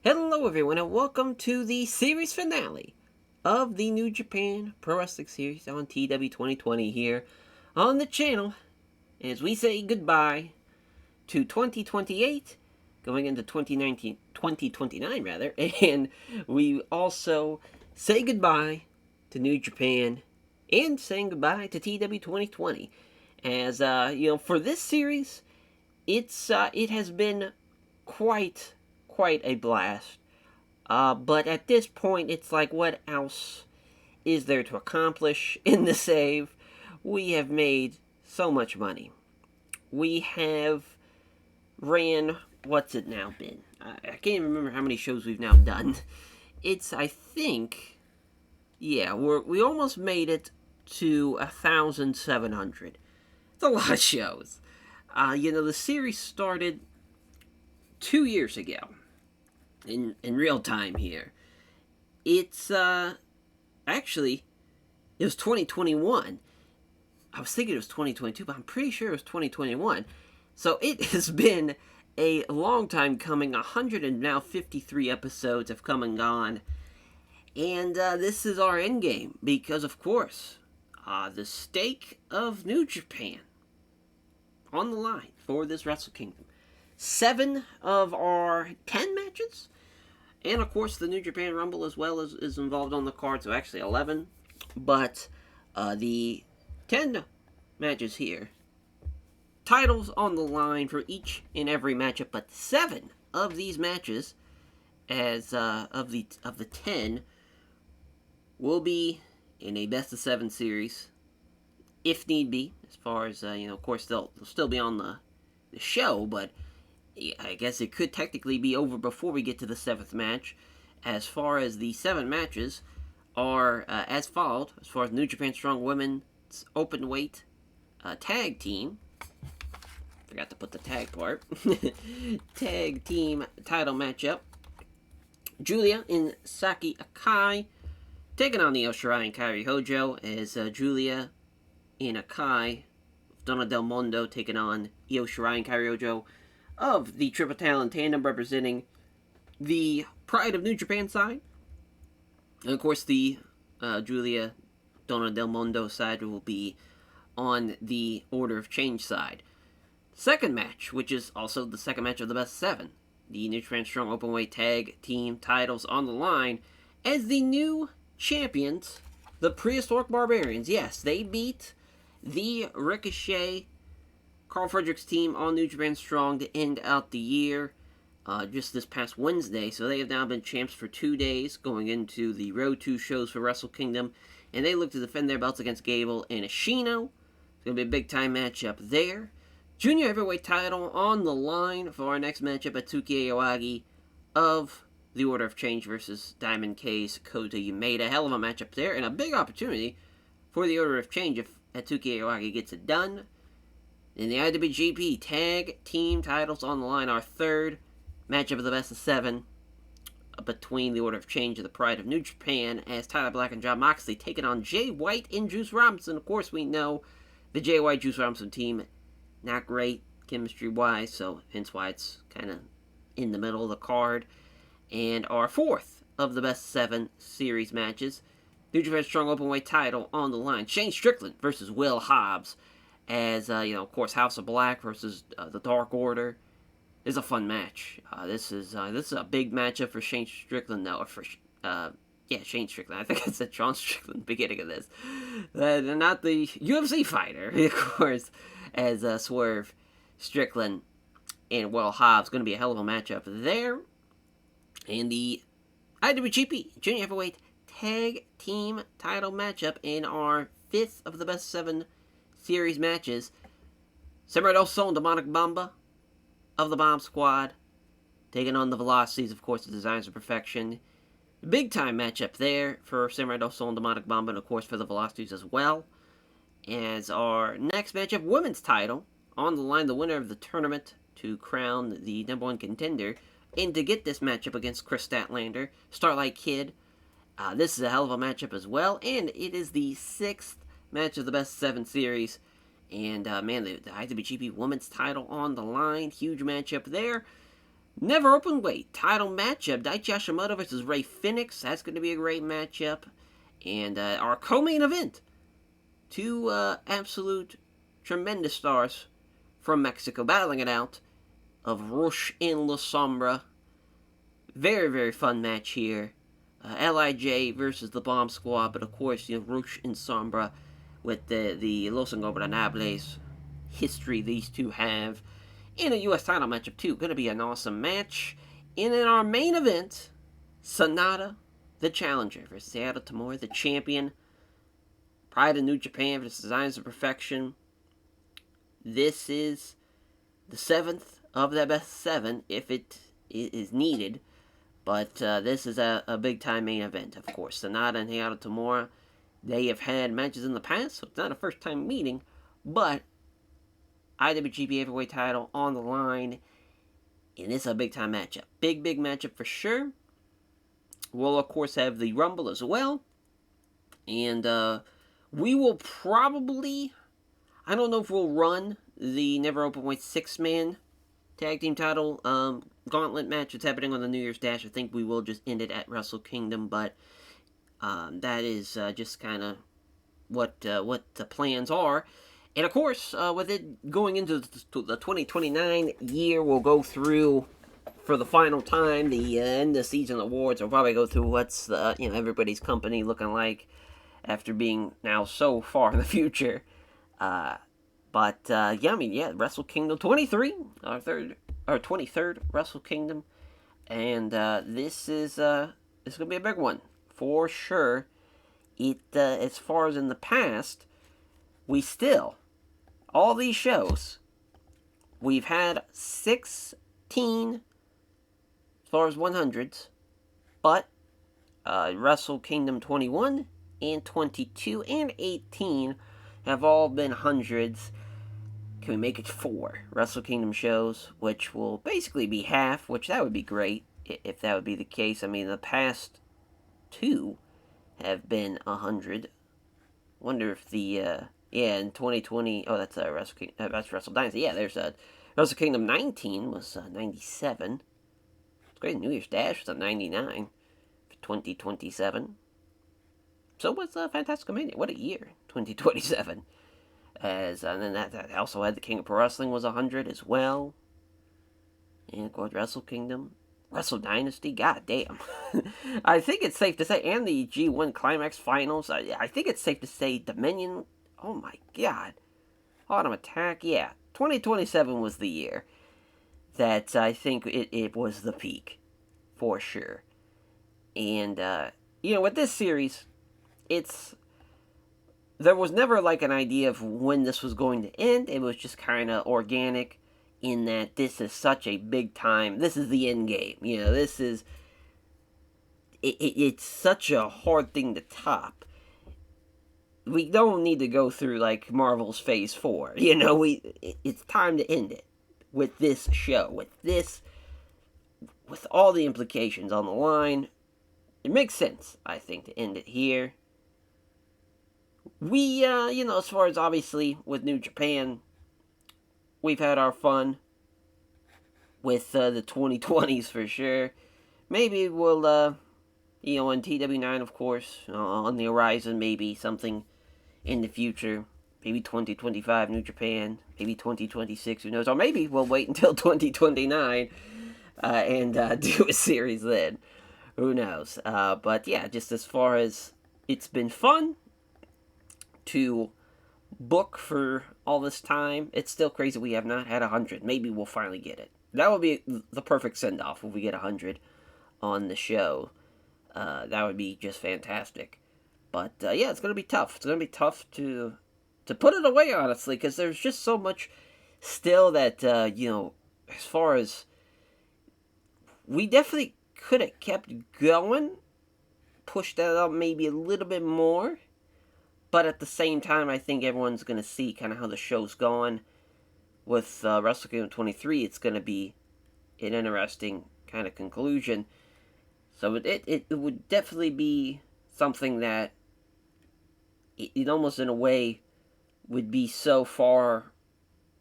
Hello everyone and welcome to the series finale of the New Japan Pro Wrestling Series on TEW 2020 here on the channel as we say goodbye to 2028 going into 2029 rather, and we also say goodbye to New Japan and saying goodbye to TEW 2020 as for this series it has been quite a blast. But at this point, it's like, what else is there to accomplish in the save? We have made so much money. We have ran, what's it now been? I can't even remember how many shows we've now done. It's, I think, yeah, we almost made it to 1,700. It's a lot of shows. The series started 2 years ago. In real time here. It's actually it was 2021. I was thinking it was 2022, but I'm pretty sure it was 2021. So it has been a long time coming. 153 episodes have come and gone. And this is our end game because, of course, the stake of New Japan on the line for this Wrestle Kingdom. 7 of our 10 matches, and of course the New Japan Rumble as well is involved on the card, so actually 11. But the 10 matches here, titles on the line for each and every matchup, but 7 of these matches, as of the 10, will be in a best of 7 series, if need be. As far as of course they'll still be on the show, but I guess it could technically be over before we get to the 7th match. As far as the 7 matches are as followed. As far as New Japan Strong Women's Openweight Tag Team. Forgot to put the tag part. Tag Team title matchup. Julia and Saki Akai taking on the Io Shirai and Kairi Hojo, as Julia and Akai, Donna Del Mondo taking on Io Shirai and Kairi Hojo of the Triple Talent Tandem, representing the Pride of New Japan side. And of course the Julia Donna Del Mondo side will be on the Order of Change side. Second match, which is also the second match of the best 7. The New Japan Strong Openweight Tag Team titles on the line as the new champions, the Prehistoric Barbarians. Yes, they beat the Ricochet Carl Fredericks team on New Japan Strong to end out the year just this past Wednesday. So they have now been champs for 2 days going into the Road 2 shows for Wrestle Kingdom. And they look to defend their belts against Gable and Ashino. It's going to be a big-time matchup there. Junior Heavyweight title on the line for our next matchup at Atsuki Aoyagi of the Order of Change versus Diamond K's Kota Umeda. Hell of a matchup there, and a big opportunity for the Order of Change if Atsuki Aoyagi gets it done. In the IWGP Tag Team titles on the line, our third matchup of the best of 7 between the Order of Change and the Pride of New Japan, as Tyler Black and Jon Moxley taking on Jay White and Juice Robinson. Of course, we know the Jay White Juice Robinson team not great chemistry-wise, so hence why it's kind of in the middle of the card. And our fourth of the best 7 series matches, New Japan Strong Openweight title on the line, Shane Strickland versus Will Hobbs. As, of course, House of Black versus the Dark Order is a fun match. This is a big matchup for Shane Strickland, though. Shane Strickland. I think I said Sean Strickland at the beginning of this. Not the UFC fighter, of course, as Swerve Strickland and Will Hobbs. Going to be a hell of a matchup there. And the IWGP Junior Heavyweight Tag Team title matchup in our 5th of the best 7 series matches. Samurai Del Sol and Demonic Bamba of the Bomb Squad taking on the Velocities, of course, the Designs of Perfection. Big time matchup there for Samurai Del Sol and Demonic Bamba, and of course for the Velocities as well. As our next matchup, women's title on the line, the winner of the tournament to crown the number 1 contender, and to get this matchup against Chris Statlander, Starlight Kid. This is a hell of a matchup as well, and it is the 6th match of the best 7 series. And, the IWGP Women's title on the line. Huge matchup there. Never open weight title matchup: Daichi Hashimoto versus Ray Phoenix. That's going to be a great matchup. And our co-main event: two absolute tremendous stars from Mexico battling it out, of Rush and La Sombra. Very, very fun match here. LIJ versus the Bomb Squad, but of course, Rush and Sombra with the Los Ingobernables history these two have in a U.S. title matchup, too. Going to be an awesome match. And in our main event, Sonata, the challenger, versus Seattle Tamura, the champion. Pride of New Japan versus Designs of Perfection. This is the 7th of the best 7, if it is needed. But this is a big-time main event, of course. Sonata and Seattle Tamura, they have had matches in the past, so it's not a first-time meeting. But IWGP Heavyweight title on the line, and it's a big-time matchup. Big matchup for sure. We'll, of course, have the Rumble as well. And we will probably, I don't know if we'll run the Never Openweight 6-man tag team title gauntlet match. It's happening on the New Year's Dash. I think we will just end it at Wrestle Kingdom, but that is just kind of what the plans are. And of course, with it going into the 2029 year, we'll go through for the final time the end of season awards. We'll probably go through what's everybody's company looking like after being now so far in the future. Wrestle Kingdom 23, our 23rd Wrestle Kingdom, and this is gonna be a big one for sure. It as far as in the past, we still, all these shows, we've had 16 as far as 100s, but Wrestle Kingdom 21 and 22 and 18 have all been hundreds. Can we make it 4 Wrestle Kingdom shows, which will basically be half, which that would be great if that would be the case. I mean, the past 2 have been 100. Wonder if the in 2020. Oh, that's that's Wrestle Dynasty. Yeah, there's Wrestle Kingdom 19 was 97. It's great. New Year's Dash was a 99 for 2027. So was Fantastic Mania. What a year, 2027. And then that also had the King of Pro Wrestling was 100 as well. And of course, Wrestle Kingdom, Wrestle Dynasty, god damn. I think it's safe to say, and the G1 Climax Finals, I think it's safe to say Dominion, oh my god. Autumn Attack, yeah. 2027 was the year that I think it was the peak, for sure. And, with this series, there was never like an idea of when this was going to end. It was just kind of organic in that this is such a big time. This is the end game. This is... It's such a hard thing to top. We don't need to go through like Marvel's Phase 4. It's time to end it with this show. With all the implications on the line. It makes sense, I think, to end it here. We, as far as obviously with New Japan, we've had our fun with the 2020s for sure. Maybe we'll, in TW9, of course, on the horizon, maybe something in the future. Maybe 2025 New Japan, maybe 2026, who knows? Or maybe we'll wait until 2029 and do a series then. Who knows? But yeah, just as far as it's been fun to book for all this time, it's still crazy we have not had 100. Maybe we'll finally get it. That would be the perfect send-off if we get 100 on the show. That would be just fantastic. But yeah, it's going to be tough. It's going to be tough to put it away, honestly, because there's just so much still that, as far as we definitely could have kept going, pushed that up maybe a little bit more. But at the same time, I think everyone's going to see kind of how the show's gone. With Wrestle Kingdom 23, it's going to be an interesting kind of conclusion. So it would definitely be something that it almost in a way would be so far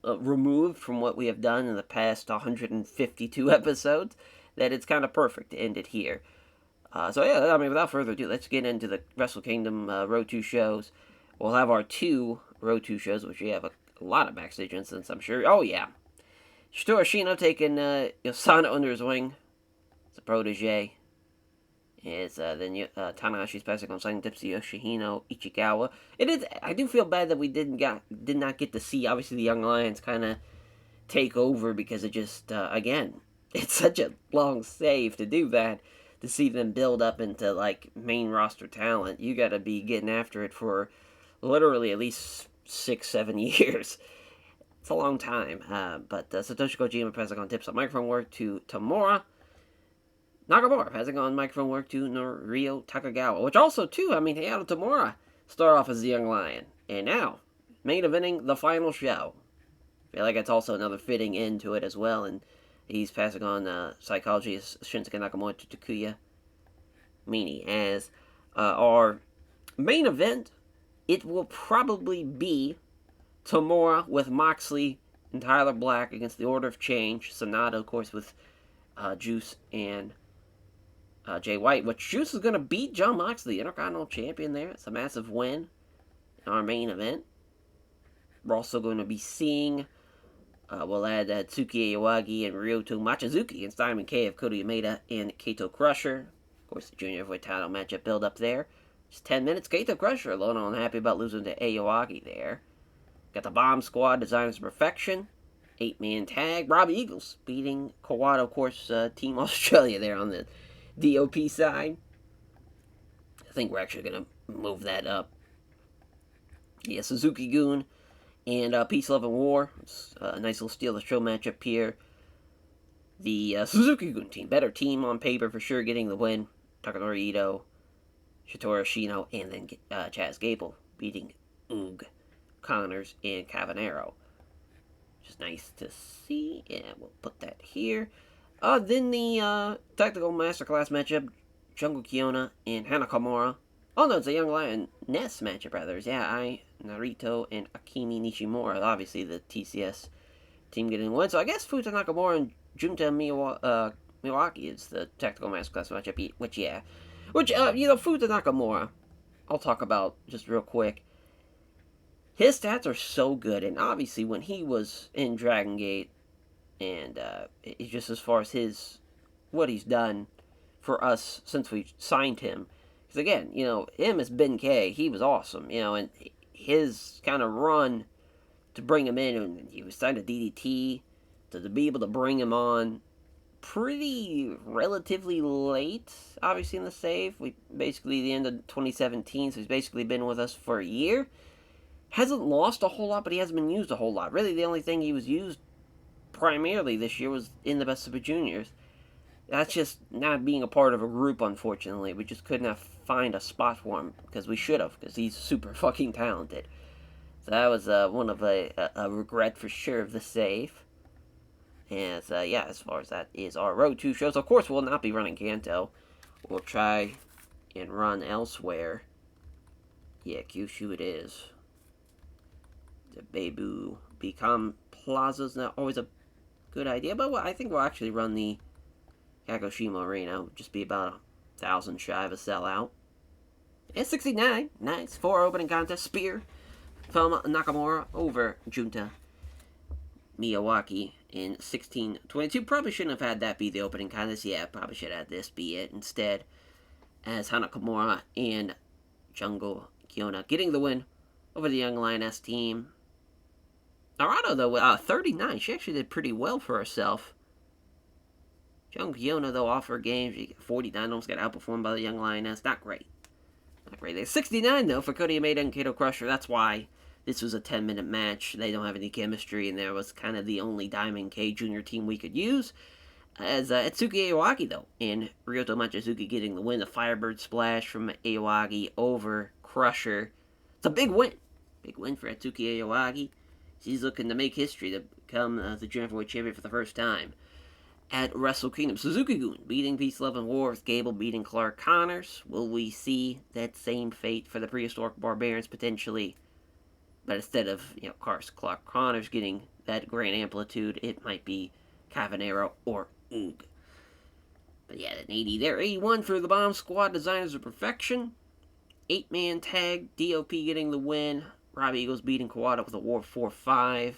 removed from what we have done in the past 152 episodes that it's kind of perfect to end it here. So yeah, I mean, without further ado, let's get into the Wrestle Kingdom Road 2 shows. We'll have our 2 Road 2 shows, which we have a lot of backstage incidents, I'm sure. Oh yeah, Shito Ashino taking Yosana under his wing. It's a protege. Is then Tanahashi's passing on signing Dipsy Yoshihino Ichigawa. It is. I do feel bad that we did not get to see obviously the Young Lions kind of take over because it just again it's such a long save to do that, to see them build up into like main roster talent. You got to be getting after it for literally at least 6-7 years. It's a long time. But Satoshi Kojima passing on tips on microphone work to Tamura Nakamura, passing on microphone work to Norio Takagawa, which also, too, I mean, Hayato Tamura started off as the Young Lion, and now, main eventing the final show. I feel like it's also another fitting end to it as well, and he's passing on Psychology as Shinsuke Nakamura to Takuya Mini. As our main event, it will probably be Tamura with Moxley and Tyler Black against the Order of Change. Sonata, of course, with Juice and Jay White, which Juice is going to beat Jon Moxley, the Intercontinental Champion there. It's a massive win in our main event. We're also going to be seeing, we'll add Tsuki Iwagi and Ryoto Machizuki against Diamond K of Kota Umeda and Kaito Crusher. Of course, the Junior Heavyweight title matchup build up there. Just 10 minutes. Kaito Crusher alone, unhappy about losing to Iwagi there. Got the Bomb Squad, Designers of Perfection. 8-man tag. Robbie Eagles beating Kawada, of course, Team Australia there on the DOP side. I think we're actually going to move that up. Yeah, Suzuki-gun and Peace, Love, and War. It's a nice little steal of the show matchup here. The Suzuki-gun team, better team on paper for sure, getting the win. Takanori Ito, Shitoru Ashino, and then Chaz Gable beating Oog, Connors, and Cavanero. Which is nice to see. Yeah, we'll put that here. Then the Tactical Masterclass matchup, Jungle Kiona and Hana Kimura. Oh no, it's a Young Lion Ness matchup, rather. Yeah, Narito and Akimi Nishimura. Obviously, the TCS team getting the win. So I guess Futa Nakamura and Junta Miyawaki is the Tactical Masterclass matchup. Which, Futa Nakamura, I'll talk about just real quick. His stats are so good, and obviously when he was in Dragon Gate, and just as far as what he's done for us since we signed him. Because again, him as Ben K, he was awesome, and his kind of run to bring him in, and he was signed to DDT, to be able to bring him on pretty relatively late, obviously in the save. We basically the end of 2017, so he's basically been with us for a year. Hasn't lost a whole lot, but he hasn't been used a whole lot. Really, the only thing he was used primarily this year was in the Best Super Juniors. That's just not being a part of a group, unfortunately. We just could not find a spot for him, because we should have, because he's super fucking talented. So that was one of a regret for sure of the save. And as far as that is our Road 2 shows, of course we'll not be running Kanto. We'll try and run elsewhere. Yeah, Kyushu it is. The Beibu Become Plaza's not always a good idea, but I think we'll actually run the Kagoshima Arena. It'll just be about 1,000 shy of a sellout. And 69, nice. 4 opening contest. Spear from Nakamura over Junta Miyawaki in 16-22. Probably shouldn't have had that be the opening contest. Yeah, probably should have had this be it instead. As Hana Kimura and Jungle Kiona getting the win over the Young Lioness team. Narado, though, 39. She actually did pretty well for herself. Jungle Kiona, though, off her game. She got 49. Almost got outperformed by the Young Lioness. Not great. Not great. There's 69, though, for Kota Umeda and Kaito Crusher. That's why this was a 10-minute match. They don't have any chemistry, and there was kind of the only Diamond K Junior team we could use. As Atsuki Iwagi, though, and Ryoto Machizuki getting the win. The Firebird Splash from Iwagi over Crusher. It's a big win. Big win for Atsuki Iwagi. She's looking to make history to become the Junior Heavyweight Champion for the first time at Wrestle Kingdom. Suzuki-gun beating Peace, Love, and War with Gable beating Clark Connors. Will we see that same fate for the Prehistoric Barbarians potentially? But instead of, Clark Connors getting that great amplitude, it might be Cavanero or Oog. But yeah, an 80 there. 81 for the Bomb Squad, Designers of Perfection. 8-man tag, DOP getting the win. Rob Eagles beating Kawada with a War 4-5.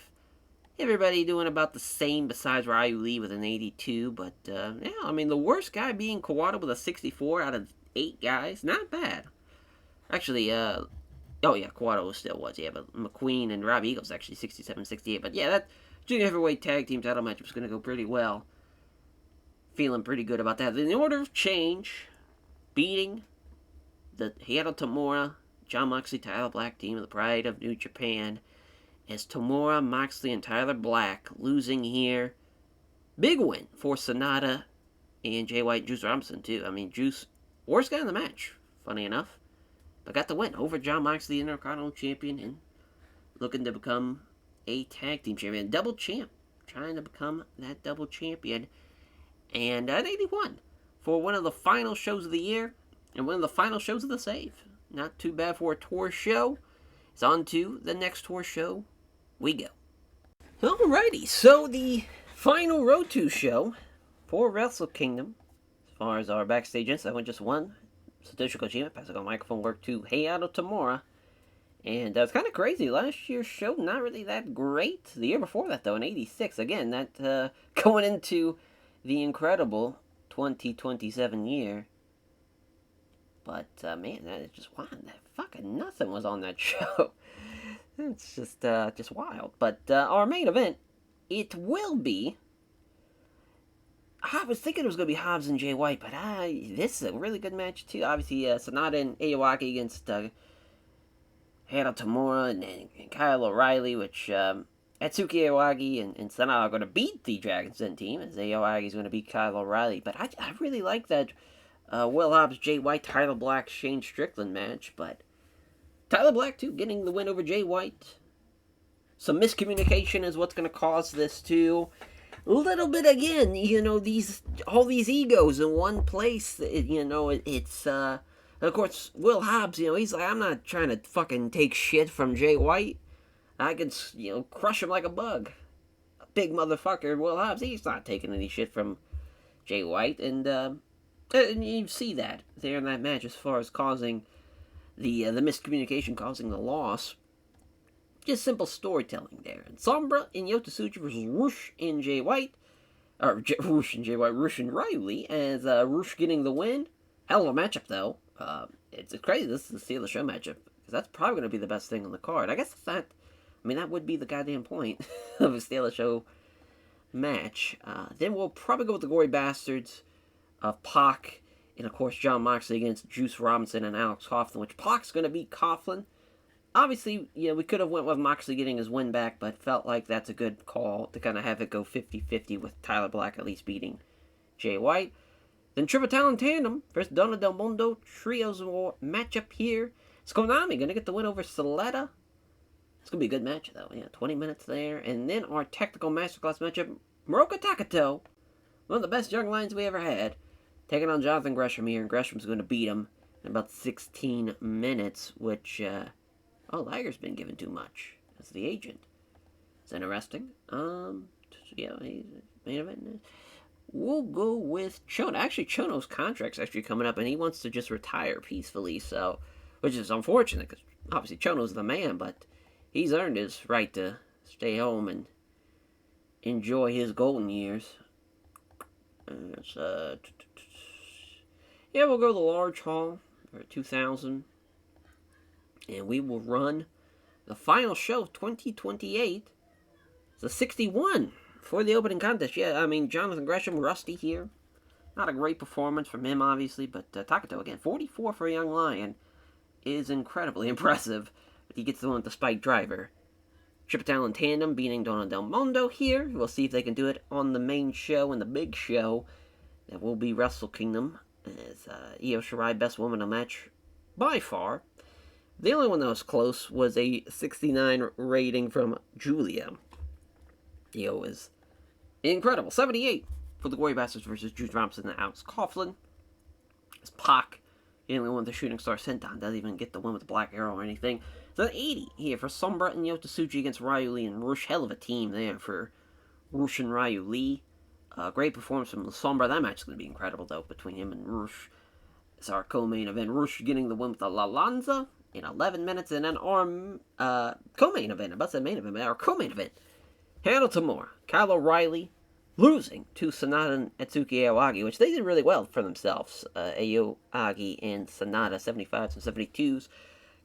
Everybody doing about the same besides Ryu Lee with an 82. But, yeah, I mean, the worst guy being Kawada with a 64 out of 8 guys. Not bad. Actually, oh yeah, Kawada still was. Yeah, but McQueen and Rob Eagles actually 67, 68. But yeah, that junior heavyweight tag team title match was going to go pretty well. Feeling pretty good about that. In the order of change, beating the Hiroto Tamura, John Moxley, Tyler Black team of the Pride of New Japan, as Tamura, Moxley, and Tyler Black losing here. Big win for Sonata and Jay White and Juice Robinson, too. I mean, Juice, worst guy in the match, funny enough, but got the win over John Moxley, Intercontinental Champion, and looking to become a tag team champion. Double champ, trying to become that double champion. And an 81 for one of the final shows of the year and one of the final shows of the save. Not too bad for a tour show. It's on to the next tour show. We go. Alrighty, so the final Road to show for Wrestle Kingdom, as far as our backstage incident, went just one. Satoshi Kojima passing on microphone work to Hayato Tamura. And it's kind of crazy. Last year's show, not really that great. The year before that, though, in 86. Again, that going into the incredible 2027 year. But, man, that is just wild. That fucking nothing was on that show. It's just wild. But our main event, it will be... I was thinking it was going to be Hobbs and Jay White, but this is a really good match, too. Obviously, Sonata and Aoyagi against Hiro Tamura and Kyle O'Reilly, which Atsuki Aoyagi and Sonata are going to beat the Dragon's Den team, as Aoyagi is going to beat Kyle O'Reilly. But I really like that Will Hobbs, Jay White, Tyler Black, Shane Strickland match, but Tyler Black, too, getting the win over Jay White. Some miscommunication is what's going to cause this, too. A little bit, again, all these egos in one place, it's, of course, Will Hobbs, he's like, I'm not trying to fucking take shit from Jay White. I can, crush him like a bug. A big motherfucker, Will Hobbs, he's not taking any shit from Jay White, and you see that there in that match as far as causing the miscommunication, causing the loss. Just simple storytelling there. And Sombra and Yota Tsuji versus Rush and Jay White. Or Rush and Jay White, Rush and Riley, as Rush getting the win. Hell of a matchup, though. It's crazy. This is the Steal the Show matchup. Because that's probably going to be the best thing on the card. I guess it's not... I mean, that would be the goddamn point of a Steal the Show match. Then we'll probably go with the Gory Bastards of Pac. And, of course, John Moxley against Juice Robinson and Alex Coughlin. Which Pac's going to beat Coughlin. Obviously, we could have went with Moxley getting his win back, but felt like that's a good call to kind of have it go 50-50 with Tyler Black at least beating Jay White. Then Triple Talent Tandem versus Donna Del Mundo. Trios War matchup here. It's Konami going to get the win over Saletta. It's going to be a good match, though. Yeah, 20 minutes there. And then our Technical Masterclass matchup, Moroka Takato, one of the best young lions we ever had, taking on Jonathan Gresham here. And Gresham's going to beat him in about 16 minutes, which... Liger's been given too much as the agent. It's interesting. Yeah, he's main event. We'll go with Chono. Actually, Chono's contract's actually coming up, and he wants to just retire peacefully, so, which is unfortunate, because obviously Chono's the man, but he's earned his right to stay home and enjoy his golden years. Yeah, we'll go to the large hall for 2,000. And we will run the final show of 2028. It's a 61 for the opening contest. Yeah, I mean, Jonathan Gresham, rusty here. Not a great performance from him, obviously, but Takato, again, 44 for a young lion is incredibly impressive. But he gets the one with the Spike Driver. Triple Talent Tandem beating Donna Del Mundo here. We'll see if they can do it on the main show and the big show. That will be Wrestle Kingdom. As Io Shirai, best woman in the match by far. The only one that was close was a 69 rating from Julia. Io is incredible. 78 for the Gory Bastards versus Juice Robinson and Alex Coughlin. As Pac The only one with the shooting star senton doesn't even get the win with the black arrow or anything. So an 80 here for Sombra and Yota Tsuji against Ryu Lee and Rush. Hell of a team there for Rush and Ryu Lee. Great performance from Sombra. That match is going to be incredible, though, between him and Rush. It's our co-main event. Rush getting the win with the La Lanza in 11 minutes. And then our co-main event. About to say main event, our co-main event. Handle Tamura. Kyle O'Reilly losing to Sanada and Atsuki Aoyagi, which they did really well for themselves. Aoyagi and Sanada, 75s and 72s.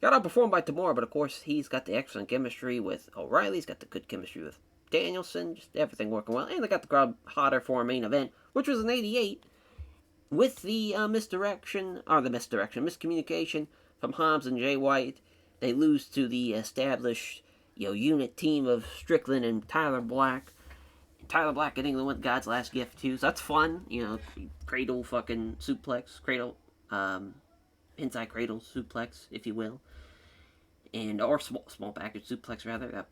Got outperformed by Tamura, but of course he's got the excellent chemistry with O'Reilly. He's got the good chemistry with Danielson. Just everything working well. And they got the crowd hotter for a main event, which was an 88. With the miscommunication from Hobbs and Jay White. They lose to the established unit team of Strickland and Tyler Black. Tyler Black getting the win with God's Last Gift, too. So that's fun. Cradle fucking suplex. Inside cradle suplex, if you will. Or small package suplex, rather. That'd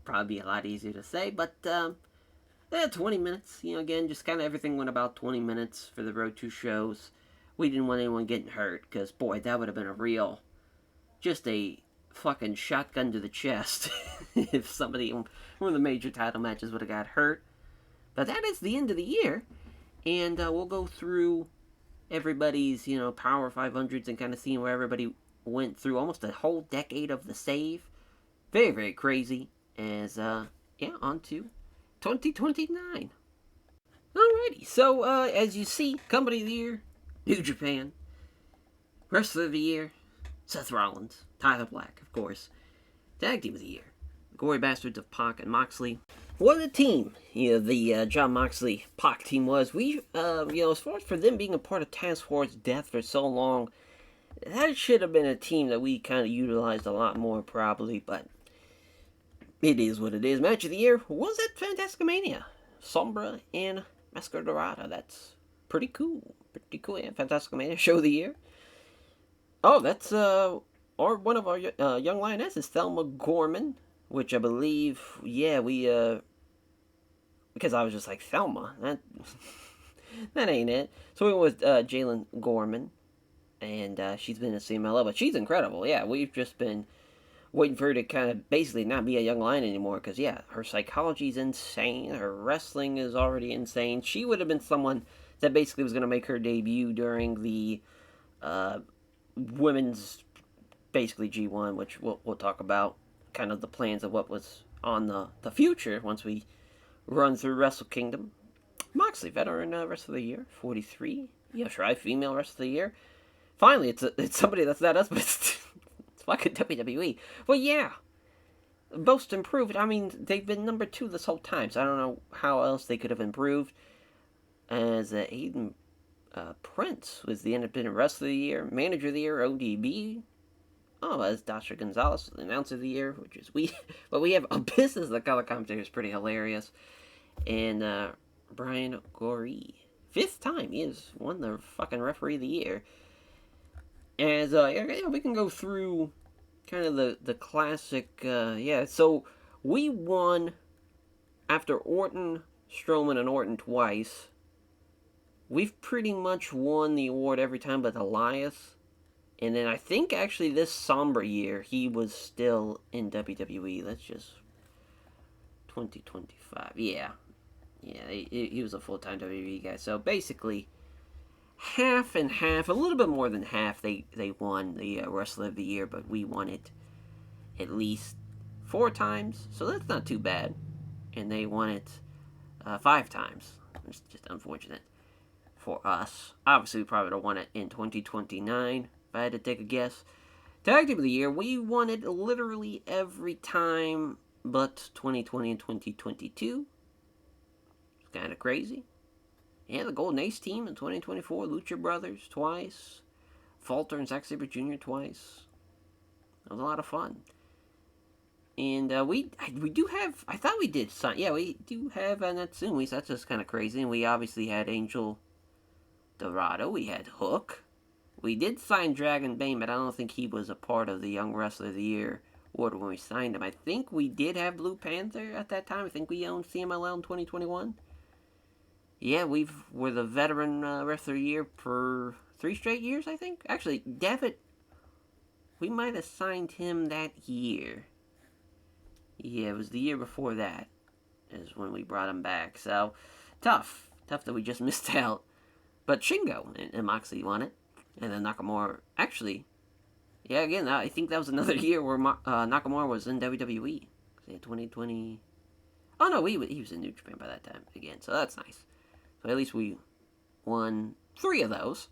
probably be a lot easier to say. But, 20 minutes. Again, just kind of everything went about 20 minutes for the Road 2 shows. We didn't want anyone getting hurt, because, boy, that would have been just a fucking shotgun to the chest if somebody, one of the major title matches would have got hurt. But that is the end of the year, and we'll go through everybody's, Power 500s and kind of seeing where everybody went through almost a whole decade of the save. Very, very crazy, as, on to 2029. Alrighty, so, as you see, Company of the Year, New Japan. Wrestler of the Year, Seth Rollins. Tyler Black, of course. Tag Team of the Year, the Gory Bastards of Pac and Moxley. What a team, the John Moxley Pac team was. We, as far as for them being a part of Task Force Death for so long, that should have been a team that we kind of utilized a lot more, probably, but it is what it is. Match of the Year was at Fantasticmania. Sombra and Mascara Dorada. That's pretty cool. Pretty cool, yeah. Fantasticmania Show of the Year. Oh, that's, one of our young lionesses, Thelma Gorman, which I believe, we, because I was just like, Thelma, that ain't it. So we went with Jalen Gorman, and she's been a CMLL, but she's incredible, yeah. We've just been waiting for her to kind of basically not be a young lion anymore, because, yeah, her psychology's insane, her wrestling is already insane. She would have been someone that basically was going to make her debut during the women's, basically G1, which we'll talk about, kind of the plans of what was on the future once we run through Wrestle Kingdom. Moxley, veteran Wrestler of the Year, 43. Yeah, sure, female Wrestler of the Year. Finally, it's somebody that's not us, but it's fucking WWE. Well, yeah, most improved. I mean, they've been number 2 this whole time, so I don't know how else they could have improved. As Aiden Prince was the Independent Wrestler of the Year, Manager of the Year, ODB. Oh, as Dasha Gonzalez, Announcer of the Year, which is but we have a business. The color commentary is pretty hilarious. And Brian Gorey, 5th time he has won the fucking Referee of the Year. As we can go through kind of the classic. So we won after Orton, Strowman, and Orton twice. We've pretty much won the award every time but Elias. And then I think actually this Sombra year, he was still in WWE. That's just 2025. Yeah. Yeah, he was a full-time WWE guy. So basically, half and half, a little bit more than half, they won the Wrestler of the Year, but we won it at least 4 times. So that's not too bad. And they won it 5 times. It's just unfortunate for us. Obviously, we probably would have won it in 2029, if I had to take a guess. Tag Team of the Year, we won it literally every time but 2020 and 2022. It's kind of crazy. Yeah, the Golden Ace team in 2024, Lucha Brothers twice, Falter and Zack Sabre Jr. twice. That was a lot of fun. And we do have, I thought we did sign, yeah, we do have Natsumi, so that's just kind of crazy. And we obviously had Angel Dorado, we had Hook. We did sign Dragon Bane, but I don't think he was a part of the Young Wrestler of the Year order when we signed him. I think we did have Blue Panther at that time. I think we owned CMLL in 2021. Yeah, we're the veteran wrestler of the year for 3 straight years, I think. Actually, Devitt, we might have signed him that year. Yeah, it was the year before that is when we brought him back. So tough that we just missed out. But Shingo and Moxley won it, and then Nakamura. Actually, yeah, again, I think that was another year where Nakamura was in WWE. Yeah, 2020. Oh no, he was in New Japan by that time again, so that's nice. So at least we won 3 of those.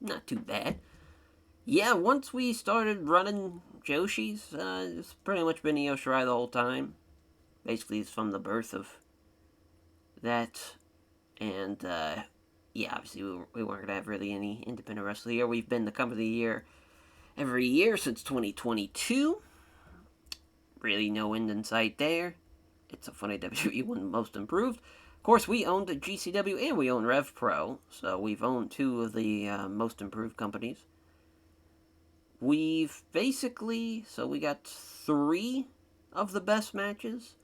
Not too bad. Yeah, once we started running Joshi's, it's pretty much been Io Shirai the whole time. Basically, it's from the birth of that. And, yeah, obviously, we weren't going to have really any independent wrestler here. We've been the company of the year every year since 2022. Really no end in sight there. It's a funny WWE won Most Improved. Of course, we owned GCW and we own Rev Pro, so we've owned 2 of the Most Improved companies. We've basically, so we got 3 of the best matches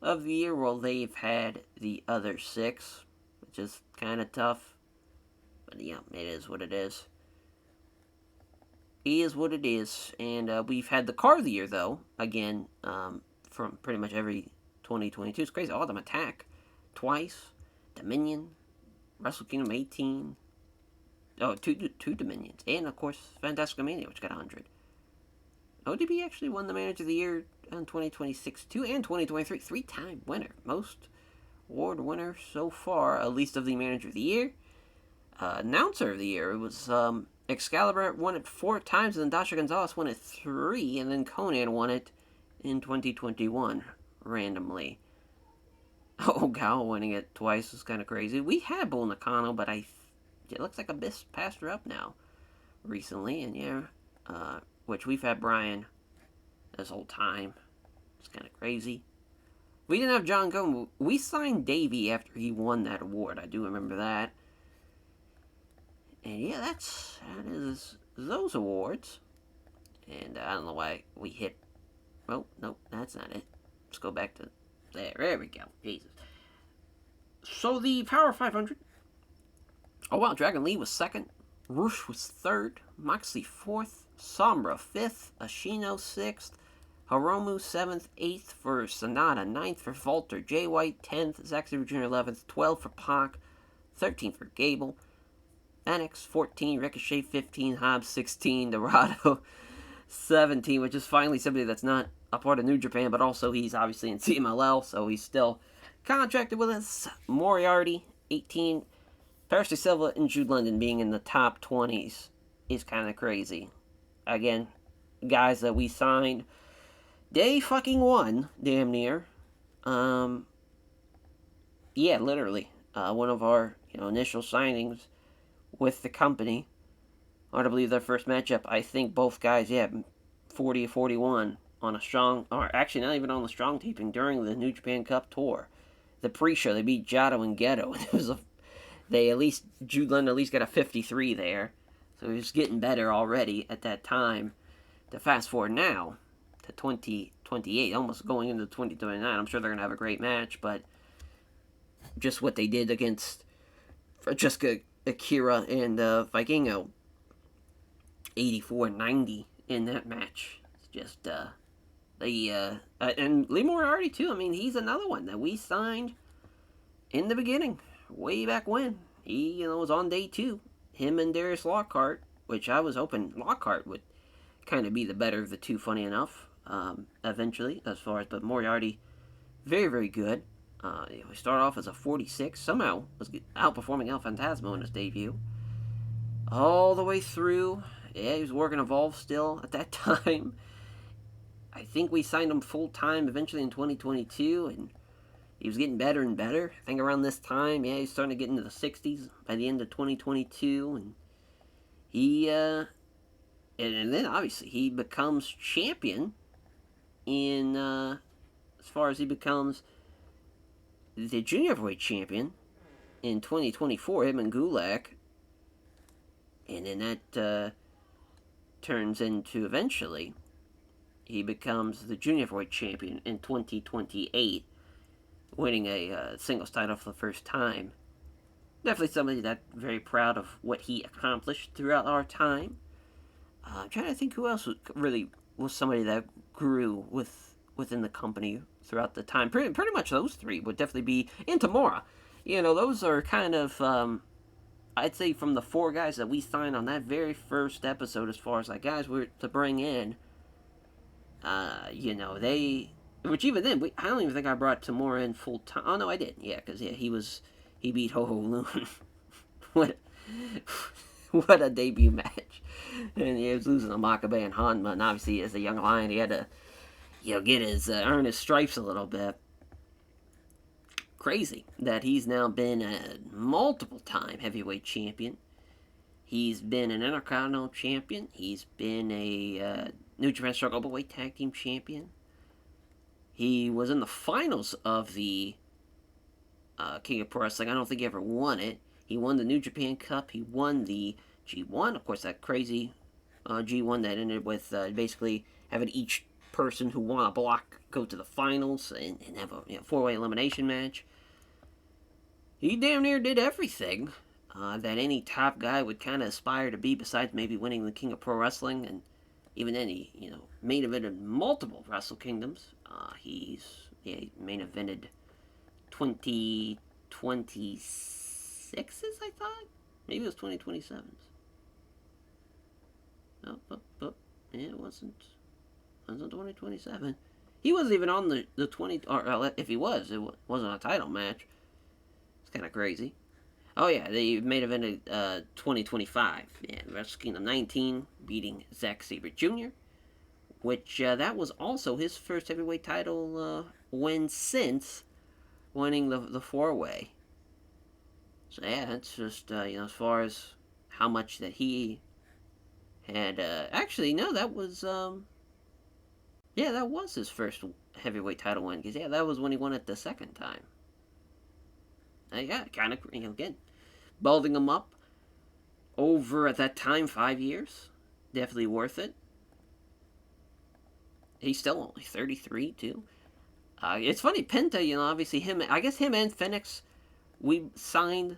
of the year, while they've had the other 6, which is kind of tough. But yeah, it is what it is. It is what it is. And we've had the car of the year, though, again, from pretty much every 2022. It's crazy. All of them Attack twice, Dominion, Wrestle Kingdom 18. Oh, two Dominions. And, of course, Fantastic Mania, which got 100. ODB actually won the Manager of the Year in 2026, 2 and 2023. 3-time winner. Most award winner so far, at least of the Manager of the Year. Announcer of the Year, it was Excalibur won it 4 times, and then Dasha Gonzalez won it 3, and then Conan won it in 2021, randomly. Oh, Gal winning it twice is kind of crazy. We had Bull Nakano, but it looks like Abyss passed her up now recently, and yeah, which we've had Brian this whole time. It's kind of crazy. We didn't have John Cone. We signed Davey after he won that award. I do remember that. And yeah, that is those awards. And I don't know why we hit. Oh, nope, that's not it. Let's go back to there. There we go. Jesus. So the Power 500. Oh wow, Dragon Lee was 2nd. Rush was 3rd. Moxley 4th. Sombra 5th. Ashino 6th. Hiromu 7th. 8th for Sonata. 9th for Volter. Jay White 10th. Zack Sabre Jr. 11th. 12 for Pac. 13 for Gable. Phoenix 14, Ricochet 15, Hobbs 16, Dorado 17, which is finally somebody that's not a part of New Japan, but also he's obviously in CMLL, so he's still contracted with us. Moriarty 18, Paris de Silva and Jude London being in the top 20s is kind of crazy. Again, guys that we signed day fucking one, damn near. Yeah, literally, one of our initial signings with the company. Hard to believe their first matchup. I think both guys, 40-41 on a strong, or actually not even on the strong taping during the New Japan Cup tour. The pre-show, they beat Jado and Ghetto, and Jude London at least got a 53 there. So he was getting better already at that time. To fast forward now to 2028, almost going into 2029. I'm sure they're going to have a great match, but just what they did against Francesca Akira and Vikingo, 84-90 in that match. It's just and Lee Moriarty too. I mean, he's another one that we signed in the beginning, way back when. He was on day 2. Him and Darius Lockhart, which I was hoping Lockhart would kind of be the better of the 2. Funny enough, eventually, but Moriarty, very very good. We started off as a 46. Somehow was outperforming El Phantasmo in his debut. All the way through. Yeah, he was working Evolve still at that time. I think we signed him full time eventually in 2022, and he was getting better and better. I think around this time, he was starting to get into the 60s by the end of 2022, and he, and then obviously he becomes champion in, as far as he becomes the junior heavyweight champion in 2024, him and Gulak. And then that turns into, eventually, he becomes the junior heavyweight champion in 2028. winning a singles title for the first time. Definitely somebody that very proud of what he accomplished throughout our time. I'm trying to think who else really was somebody that grew within the company throughout the time. Pretty much those three would definitely be, and Tamura. Those are kind of I'd say from the four guys that we signed on that very first episode, as far as like guys were to bring in, they, which even then, I don't even think I brought Tamura in full time. Oh no, I did. Yeah, because he beat Ho Ho Loon. what, what a debut match, and he was losing to Makabe and Hanma, and obviously as a young lion, he had to, get his earn his stripes a little bit. Crazy that he's now been a multiple time heavyweight champion. He's been an Intercontinental champion. He's been a New Japan Struggle Weight Tag Team champion. He was in the finals of the King of Pro Wrestling. I don't think he ever won it. He won the New Japan Cup. He won the G1. Of course, that crazy G1 that ended with basically having each person who won a block go to the finals and have a four-way elimination match. He damn near did everything that any top guy would kind of aspire to be, besides maybe winning the King of Pro Wrestling, and even then he, main evented multiple Wrestle Kingdoms. He main evented 2026s, I thought? Maybe it was 2027s. Oh, yeah, it wasn't 2027. He wasn't even on the 20, or if he was, it wasn't a title match. It's kind of crazy. Oh yeah, they main evented 2025. Yeah, Wrestle Kingdom 19, beating Zack Sabre Jr., which that was also his first heavyweight title win since winning the four-way. So yeah, that's just as far as how much that he had. Actually, no, that was that was his first heavyweight title win, because that was when he won it the second time. Kind of again, building him up over at that time 5 years, definitely worth it. He's still only 33 too. It's funny, Penta, obviously I guess him and Phoenix, we signed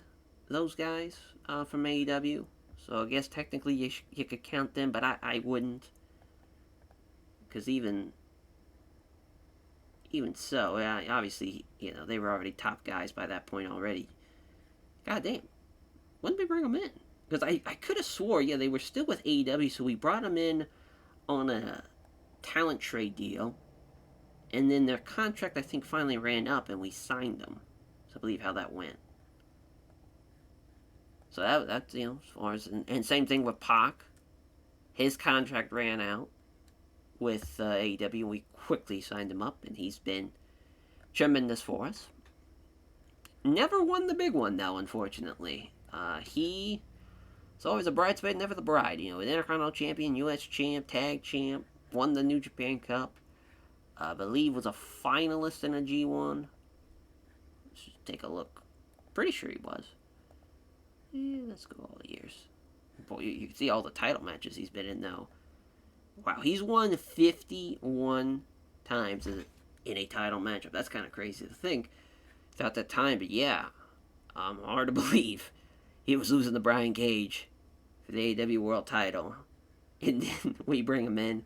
those guys from AEW. So I guess technically you could count them, but I wouldn't. Because even so, obviously, they were already top guys by that point already. God damn. When did we bring them in? Because I could have swore, they were still with AEW, so we brought them in on a talent trade deal. And then their contract, I think, finally ran up, and we signed them. So I believe how that went. So that's, as far as... And same thing with Pac. His contract ran out with AEW, and we quickly signed him up, and he's been tremendous for us. Never won the big one, though, unfortunately. He's always a bridesmaid, never the bride. An Intercontinental Champion, U.S. Champ, Tag Champ, won the New Japan Cup. I believe was a finalist in a G1. Let's just take a look. Pretty sure he was. Yeah, let's go all the years. Boy, you can see all the title matches he's been in, though. Wow, he's won 51 times in a title matchup. That's kind of crazy to think throughout that time, but hard to believe he was losing to Brian Cage for the AEW World title. And then we bring him in,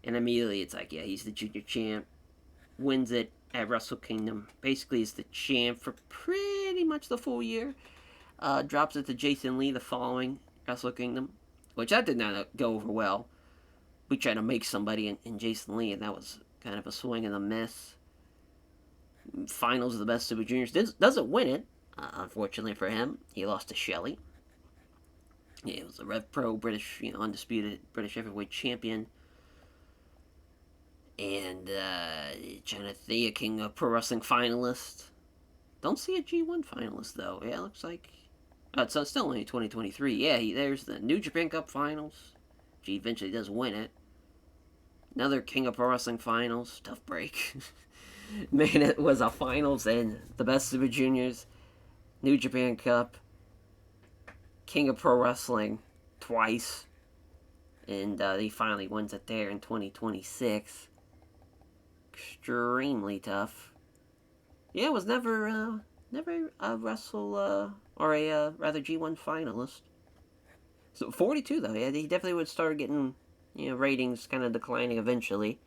and immediately it's like, he's the junior champ, wins it at Wrestle Kingdom. Basically, is the champ for pretty much the full year. Drops it to Jason Lee the following Wrestle Kingdom, which that did not go over well. We tried to make somebody in Jason Lee, and that was kind of a swing and a miss. Finals of the Best Super Juniors. Doesn't win it, unfortunately for him. He lost to Shelley. He was a Rev Pro British, undisputed British heavyweight champion. And trying to think, a King of Pro Wrestling finalist. Don't see a G1 finalist though. Yeah, it looks like it's still only 2023. Yeah, there's the New Japan Cup finals. He eventually does win it. Another King of Pro Wrestling finals. Tough break. Man, it was a finals and the Best Super Juniors, New Japan Cup, King of Pro Wrestling twice, and he finally wins it there in 2026. Extremely tough. Yeah, was never a Wrestle, or a, rather G1 finalist. So 42 though, yeah, he definitely would start getting, ratings kind of declining eventually.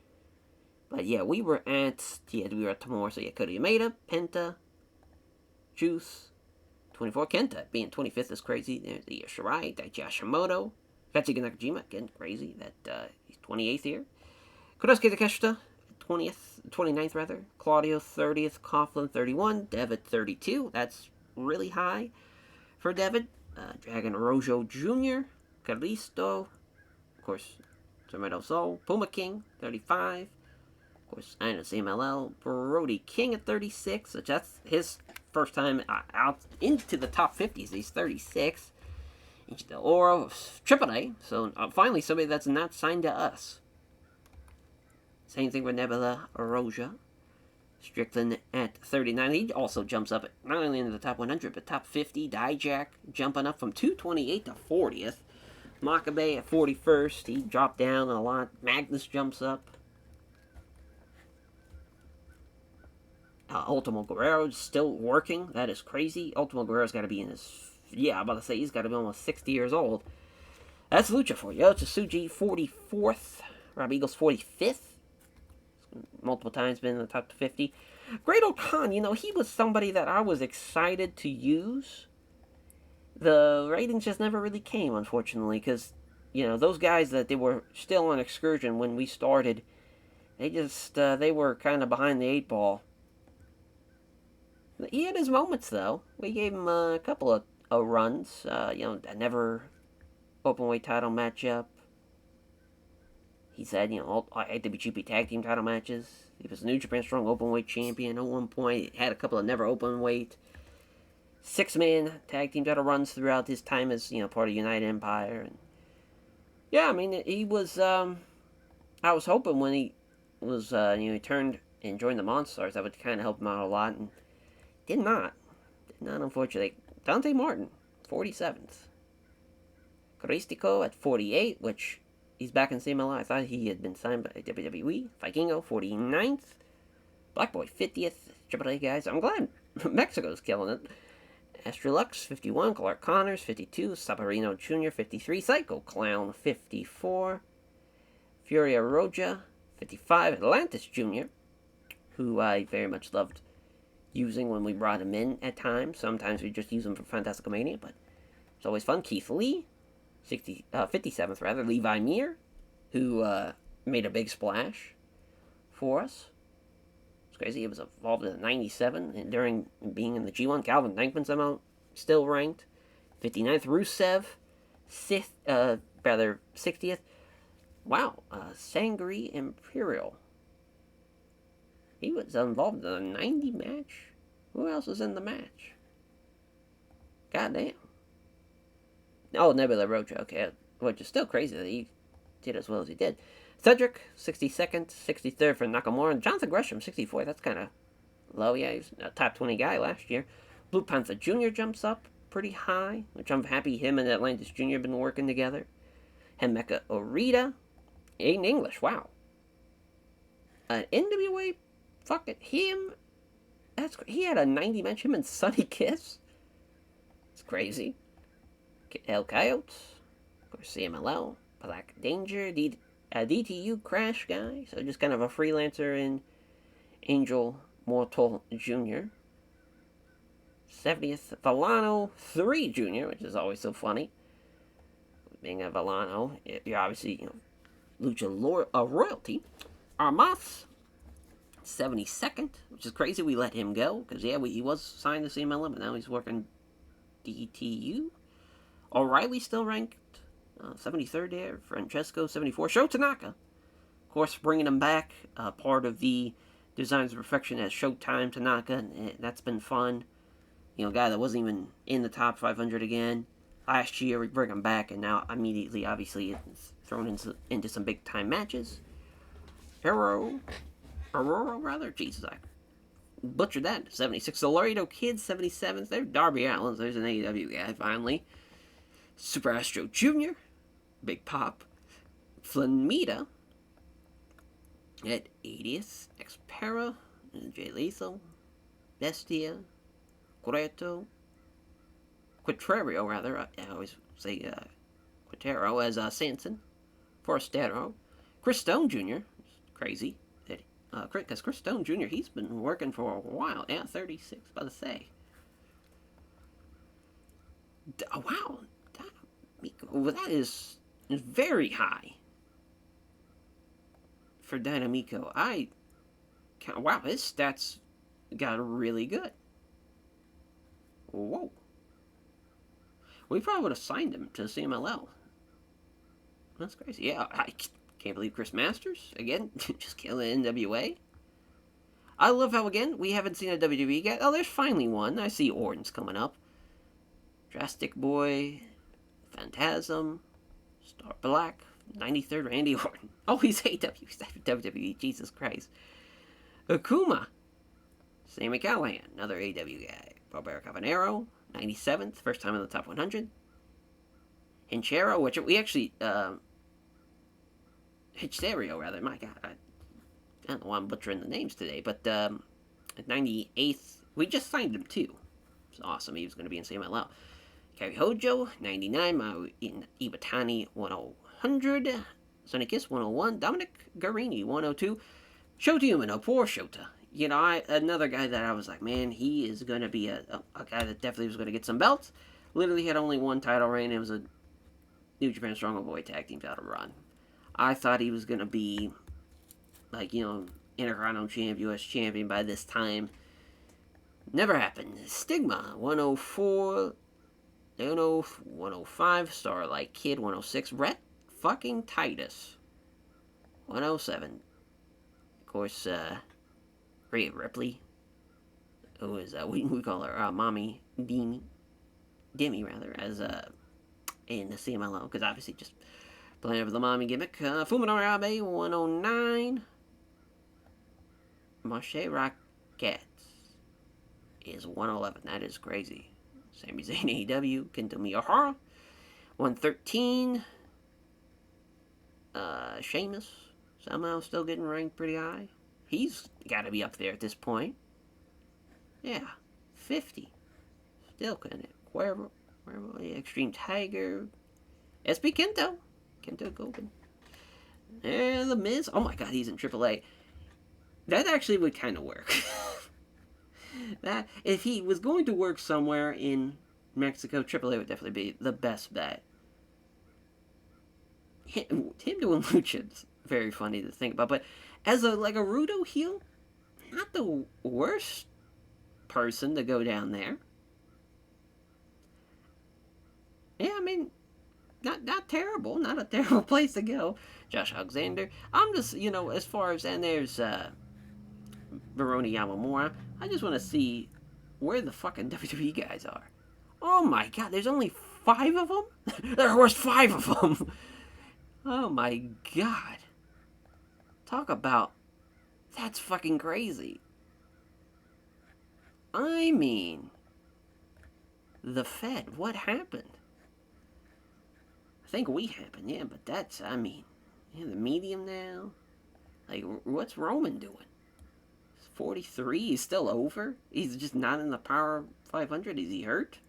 But yeah, we were at Tamor, so yeah, Kota Yamada, Penta, Juice, 24, Kenta being 25th is crazy. There's the Shirai, Daichi Hashimoto, Katsuki Nakajima, again, crazy that he's 28th here. Konosuke Takeshita, 20th, 29th rather. Claudio, 30th. Coughlin, 31. Devitt, 32. That's really high for Devitt. Dragon Rojo Jr., Kalisto, of course, Tornado Soul. Puma King, 35. Of course, I know CMLL. Brody King at 36, which that's his first time out into the top 50s. He's 36. The Oro, AAA, so finally somebody that's not signed to us. Same thing with Nebula Oroja. Strickland at 39. He also jumps up not only into the top 100, but top 50. Dijak jumping up from 228 to 40th. Makabe at 41st. He dropped down a lot. Magnus jumps up. Ultimo Guerrero's still working. That is crazy. Ultimo Guerrero's got to be in his... Yeah, I'm about to say he's got to be almost 60 years old. That's Lucha for you. Tsutsuji, 44th. Rob Eagles, 45th. Multiple times been in the top 50. Great Khan, he was somebody that I was excited to use. The ratings just never really came, unfortunately, because, those guys that they were still on excursion when we started, they were kind of behind the 8 ball. He had his moments, though. We gave him a couple of runs. A never openweight title matchup. He's had, IWGP Tag Team title matches. He was New Japan Strong Openweight Champion at one point. He had a couple of never openweight 6-man tag team title runs throughout his time as, part of United Empire. And yeah, I mean, he was, I was hoping when he was, he turned and joined the Monstars, that would kind of help him out a lot. And did not. Did not, unfortunately. Dante Martin, 47th. Caristico at 48, which... He's back in CMLL. I thought he had been signed by WWE. Vikingo, 49th. Black Boy, 50th. AAA guys. I'm glad Mexico's killing it. Astrolux, 51. Clark Connors, 52. Sabarino Jr., 53. Psycho Clown, 54. Furia Roja, 55. Atlantis Jr., who I very much loved using when we brought him in at times. Sometimes we just use him for Fantastica Mania, but it's always fun. Keith Lee, 57th rather, Levi Meir, who made a big splash for us. It's crazy. He was involved in 97, and during being in the G1, Calvin Dankman somehow still ranked 59th. Rusev, 60th. Wow, Sangri Imperial. He was involved in a 90 match. Who else was in the match? Goddamn. Oh, Nebula Rocha, okay. Which is still crazy that he did as well as he did. Cedric, 62nd, 63rd for Nakamura. And Jonathan Gresham, 64th. That's kind of low. Yeah, he's a top 20 guy last year. Blue Panther Jr. jumps up pretty high, which I'm happy him and Atlantis Jr. have been working together. Hemeka Orita, Aiden English, wow. NWA, fuck it, him, he had a 90 match, him and Sonny Kiss. It's crazy. El Coyotes, of course, CMLL, Black Danger, DTU Crash guy, so just kind of a freelancer in Angel Mortal Jr. 70th, Villano 3 Jr., which is always so funny. Being a Villano, you're obviously, Lucha royalty. Armas, 72nd, which is crazy we let him go, because, yeah, he was signed to CMLL, but now he's working DTU. O'Reilly still ranked 73rd there. Francesco, 74. Sho Tanaka, of course, bringing him back. Part of the Designs of Perfection as Showtime Tanaka. And that's been fun. Guy that wasn't even in the top 500 again. Last year, we bring him back, and now immediately, obviously, it's thrown into some big time matches. Aurora, rather. Jesus, I butchered that. 76. The Laredo Kids, 77th. There's Darby Allin. There's an AEW guy, finally. Super Astro Jr., Big Pop, Flamita at 80th, Xpera, Jay Lethal, Bestia, Cueto, Quatrario rather. I always say Quatero as Sanson, Forastero, Chris Stone Jr. Crazy that because Chris Stone Jr. he's been working for a while. Yeah, 36. About to say. Wow, that is very high for Dynamico. Wow, his stats got really good. Whoa. We probably would have signed him to CMLL. That's crazy. Yeah, I can't believe Chris Masters, again, just killing NWA. I love how, again, we haven't seen a WWE yet. Oh, there's finally one. I see Orton's coming up. Drastic Boy, Phantasm, Star Black, 93rd Randy Orton. Oh, he's AW. He's WWE. Jesus Christ. Akuma. Sammy Callahan, another AW guy. Barbara Cavanero, 97th, first time in the top 100. Hinchero, which we actually, Hitcherio, rather. My God, I don't know why I'm butchering the names today, but at 98th, we just signed him too. It's awesome. He was going to be in CMLL. Kerry Hojo, 99. Mao Iwatani, 100. Sonny Kiss, 101. Dominic Garini, 102. Shota Umino, poor Shota. You know, another guy that I was like, man, he is going to be a guy that definitely was going to get some belts. Literally had only one title reign. It was a New Japan Strongman Boy Tag Team title run. I thought he was going to be, like, you know, Intercontinental Champ, U.S. Champion by this time. Never happened. Stigma, 104. 105. Starlight Kid, 106. Rhett fucking Titus, 107. Of course, Rhea Ripley, who is, we call her Mommy Demi, rather, as in the CMLL, because obviously just playing over the mommy gimmick. Fuminori Abe, 109. Marche Rockets is 111. That is crazy. Sami Zayn, AEW. Kento Miyahara, 113. Sheamus, somehow still getting ranked pretty high. He's got to be up there at this point. Yeah, 50. Still kind of. Cuervo, Extreme Tiger, SB Kento Gogan. And The Miz. Oh my God, he's in AAA. That actually would kind of work. That if he was going to work somewhere in Mexico, AAA would definitely be the best bet. Him doing lucha is very funny to think about, but as a Rudo heel, not the worst person to go down there. Yeah, I mean, not terrible, not a terrible place to go. Josh Alexander. I'm just, you know, as far as, and there's Veroni Yamamura. I just want to see where the fucking WWE guys are. Oh my God, there's only 5 of them? There was 5 of them. Oh my God. Talk about, that's fucking crazy. I mean, the Fed, what happened? I think we happened, yeah, but that's, I mean, yeah, the medium now. Like, what's Roman doing? 43, he's still over? He's just not in the Power 500? Is he hurt?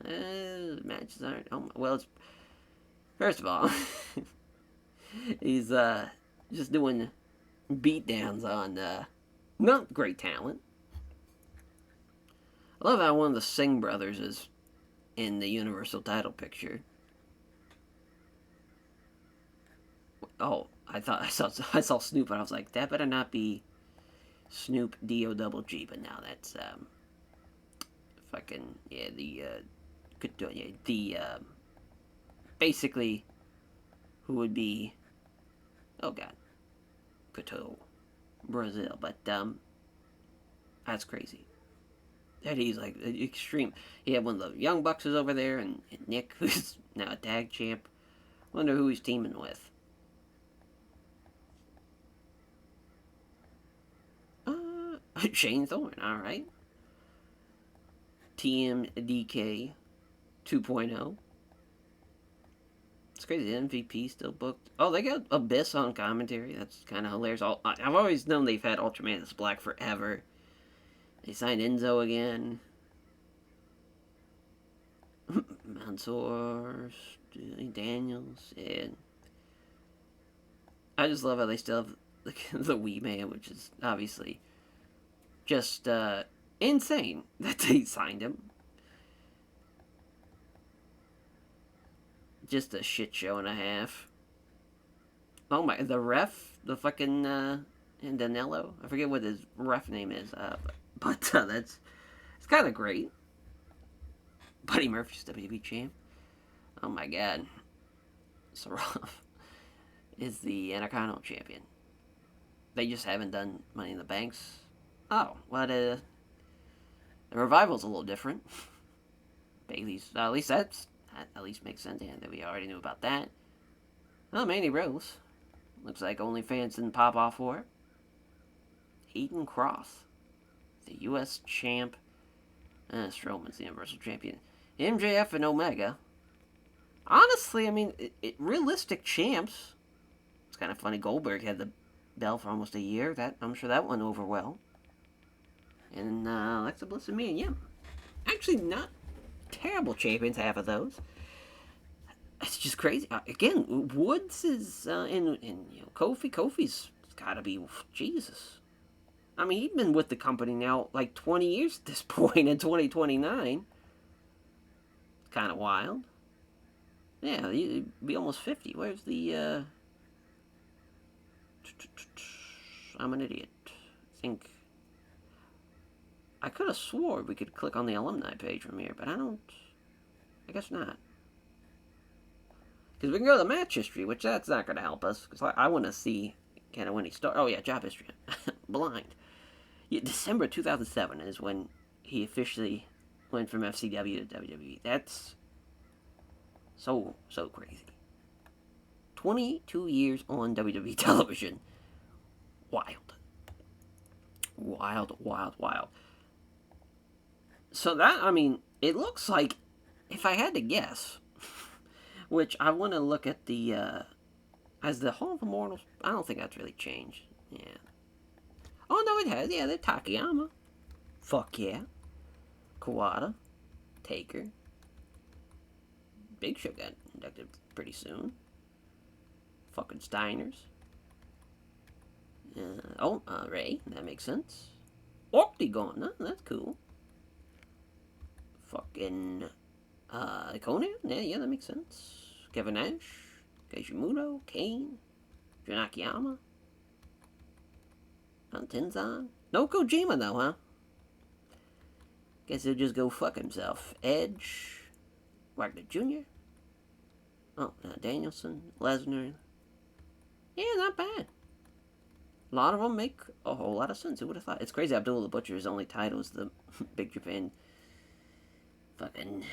Matches aren't, oh my, well, it's, first of all, he's, just doing beatdowns on, not great talent. I love how one of the Singh brothers is in the Universal title picture. Oh, I saw Snoop, and I was like, that better not be Snoop D-O-double-G, but now that's, fucking, yeah, basically, who would be, oh God, Couture, Brazil, but, that's crazy. That he's, like, extreme. He had one of the Young Bucks is over there, and Nick, who's now a tag champ. Wonder who he's teaming with. Shane Thorne, alright. TMDK 2.0. It's crazy, the MVP still booked. Oh, they got Abyss on commentary. That's kind of hilarious. I've always known they've had Ultraman Black forever. They signed Enzo again. Mansoor, Daniels, and I just love how they still have the Wee Man, which is obviously just insane that they signed him. Just a shit show and a half. Oh my, the ref, the fucking Danilo. I forget what his ref name is, but that's it's kind of great. Buddy Murphy's WWE champ. Oh my god, Sarov is the Intercontinental champion. They just haven't done Money in the Banks. Oh, well, the Revival's a little different. Bailey's, at least that at least makes sense, and that we already knew about that. Oh, Mandy Rose. Looks like OnlyFans didn't pop off for it. Aiden Cross, the U.S. champ. Strowman's the Universal champion. MJF and Omega. Honestly, I mean, realistic champs. It's kind of funny. Goldberg had the belt for almost a year. That I'm sure that went over well. And Alexa Bliss and Mia Yim. Actually, not terrible champions, half of those. It's just crazy. Again, Woods is in Kofi. Kofi's got to be Jesus. I mean, he's been with the company now like 20 years at this point in 2029. It's kind of wild. Yeah, he'd be almost 50. Where's the I'm an idiot. I think I could have swore we could click on the alumni page from here, but I guess not. Because we can go to the match history, which that's not going to help us. Because I want to see kind of when he started. Oh, yeah, job history. Blind. Yeah, December 2007 is when he officially went from FCW to WWE. That's so crazy. 22 years on WWE television. Wild. Wild. So that, I mean, it looks like, if I had to guess, which I want to look at the, as the Hall of Immortals, I don't think that's really changed. Yeah. Oh, no, it has. Yeah, they're Takayama. Fuck yeah. Kawada. Taker. Big Show got inducted pretty soon. Fucking Steiners. Ray. That makes sense. Octagon. Huh? That's cool. Fucking Conan? Yeah, that makes sense. Kevin Nash, Keiji Kane, Jun Akiyama, Tenzan. No Kojima though, huh? Guess he'll just go fuck himself. Edge, Wagner Jr. Oh, Danielson, Lesnar. Yeah, not bad. A lot of them make a whole lot of sense. Who would have thought? It's crazy. Abdullah the Butcher's only title is the Big Japan fucking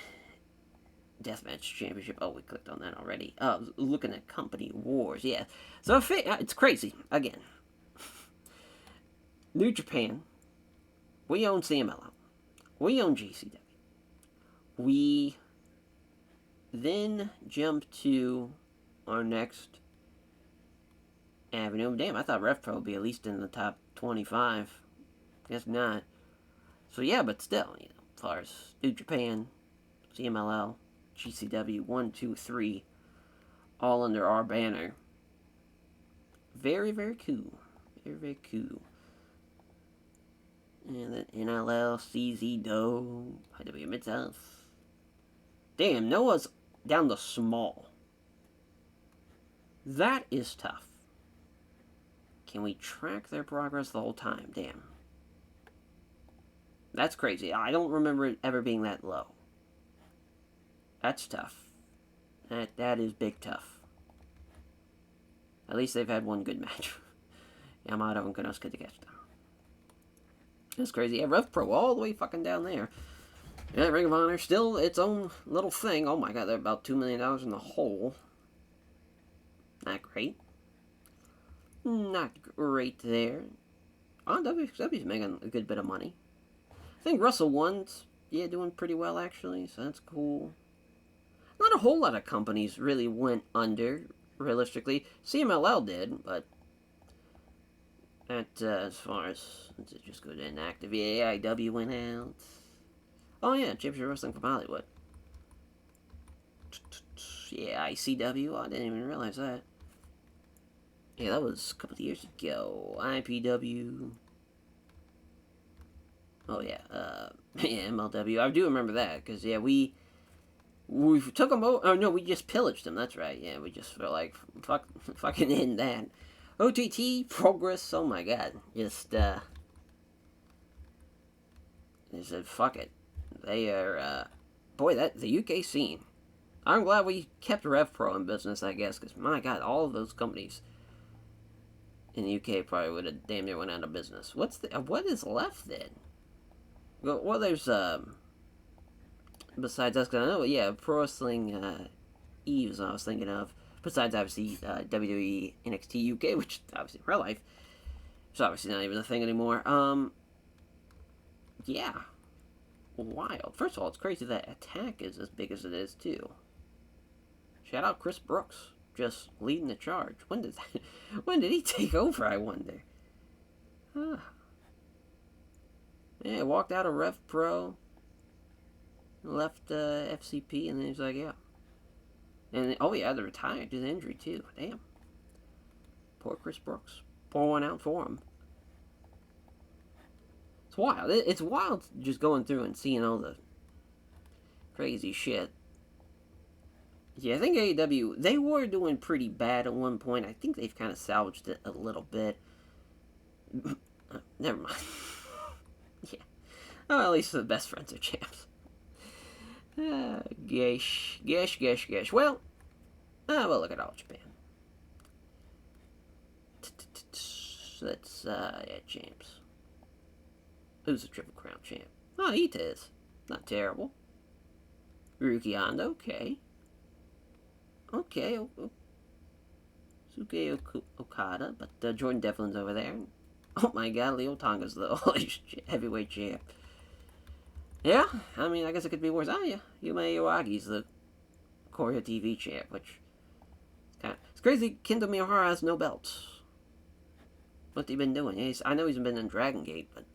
Deathmatch Championship. Oh, we clicked on that already. Looking at Company Wars. Yeah. So it's crazy. Again. New Japan. We own CMLL. We own GCW. We then jump to our next avenue. Damn, I thought RevPro would be at least in the top 25. Guess not. So yeah, but still, as far as New Japan, CMLL, GCW, 1, 2, 3, all under our banner. Very, very cool. Very, very cool. And then NLL, CZ, Doe, IW Mid-South. Damn, Noah's down to small. That is tough. Can we track their progress the whole time? Damn. That's crazy. I don't remember it ever being that low. That's tough. That is big tough. At least they've had one good match. Yamato and Konosuke Takeshita. That's crazy. Yeah, RevPro all the way fucking down there. Yeah, Ring of Honor still its own little thing. Oh my god, they're about $2 million in the hole. Not great. Not great there. WXW's making a good bit of money. I think Wrestle 1's, doing pretty well actually, so that's cool. Not a whole lot of companies really went under, realistically. CMLL did, but That, as far as, let's just go to inactive. Yeah, AIW went out. Oh yeah, Championship Wrestling from Hollywood. Yeah, ICW. I didn't even realize that. Yeah, that was a couple of years ago. IPW. Oh yeah, yeah, MLW. I do remember that because yeah, we took them. Oh no, we just pillaged them. That's right. Yeah, we just felt like fucking in that. OTT Progress. Oh my god, just they said fuck it. They are boy that the UK scene. I'm glad we kept RevPro in business, I guess, because my god, all of those companies in the UK probably would have damn near went out of business. What is left then? Well, there's besides us, I know, yeah, Pro Wrestling Eves I was thinking of. Besides, obviously, WWE NXT UK, which obviously in real life, it's obviously not even a thing anymore. Yeah, wild. First of all, it's crazy that Attack is as big as it is too. Shout out Chris Brooks, just leading the charge. When did he take over? I wonder. Huh. Yeah, walked out of Rev Pro, left FCP, and then he's like, yeah. And oh yeah, they retired due to injury too. Damn. Poor Chris Brooks. Pour one out for him. It's wild. It's wild just going through and seeing all the crazy shit. Yeah, I think AEW, they were doing pretty bad at one point. I think they've kind of salvaged it a little bit. Never mind. Yeah. Oh, at least the best friends are champs. Gesh. Well, we'll look at All Japan. Let's, yeah, champs. Who's the Triple Crown champ? Oh, Itez. Not terrible. Ryuki Hondo, okay. Okay, Suke Okada, but Jordan Devlin's over there. Oh my god, Leo Tonga's the heavyweight champ. Yeah, I mean, I guess it could be worse. Oh yeah, Yuma Iwagi's the Korea TV champ, which it's crazy. Kendo Miyahara has no belts. What's he been doing? I know he's been in Dragon Gate, but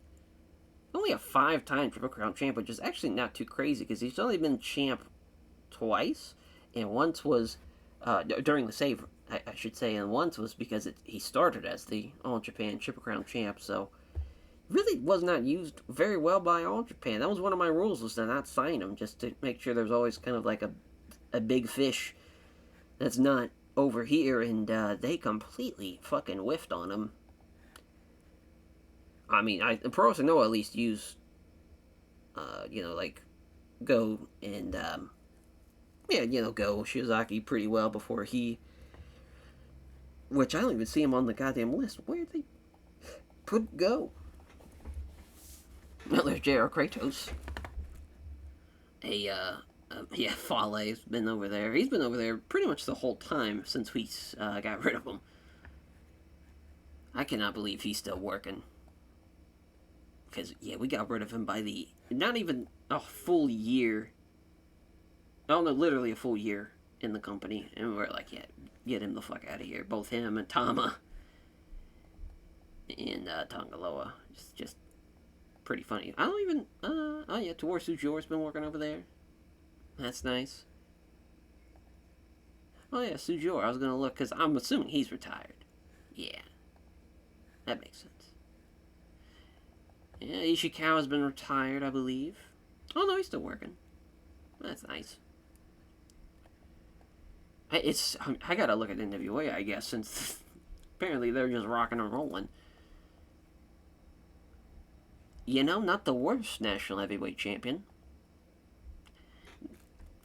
only a 5-time Triple Crown champ, which is actually not too crazy because he's only been champ twice, and once was during the save, I should say, and once was because he started as the All Japan Triple Crown champ, so really was not used very well by All Japan. That was one of my rules, was to not sign him, just to make sure there's always kind of like a big fish that's not over here, and they completely fucking whiffed on him. I mean, Pro Wrestling Noah at least used, like, Go and, Go Shiozaki pretty well before which I don't even see him on the goddamn list. Where did they put Go? Well, there's J.R. Kratos. Fale's been over there. He's been over there pretty much the whole time since we got rid of him. I cannot believe he's still working. Because, yeah, we got rid of him by not even a full year. Oh, no, literally a full year in the company. And we're like, yeah, get him the fuck out of here. Both him and Tama. And Tongaloa. It's just pretty funny. I don't even, Toru Sujiura's been working over there. That's nice. Oh, yeah, Sujiura. I was going to look, because I'm assuming he's retired. Yeah. That makes sense. Yeah, Ishikawa's been retired, I believe. Oh, no, he's still working. That's nice. I gotta look at NWA, I guess, since apparently they're just rocking and rolling. Not the worst national heavyweight champion.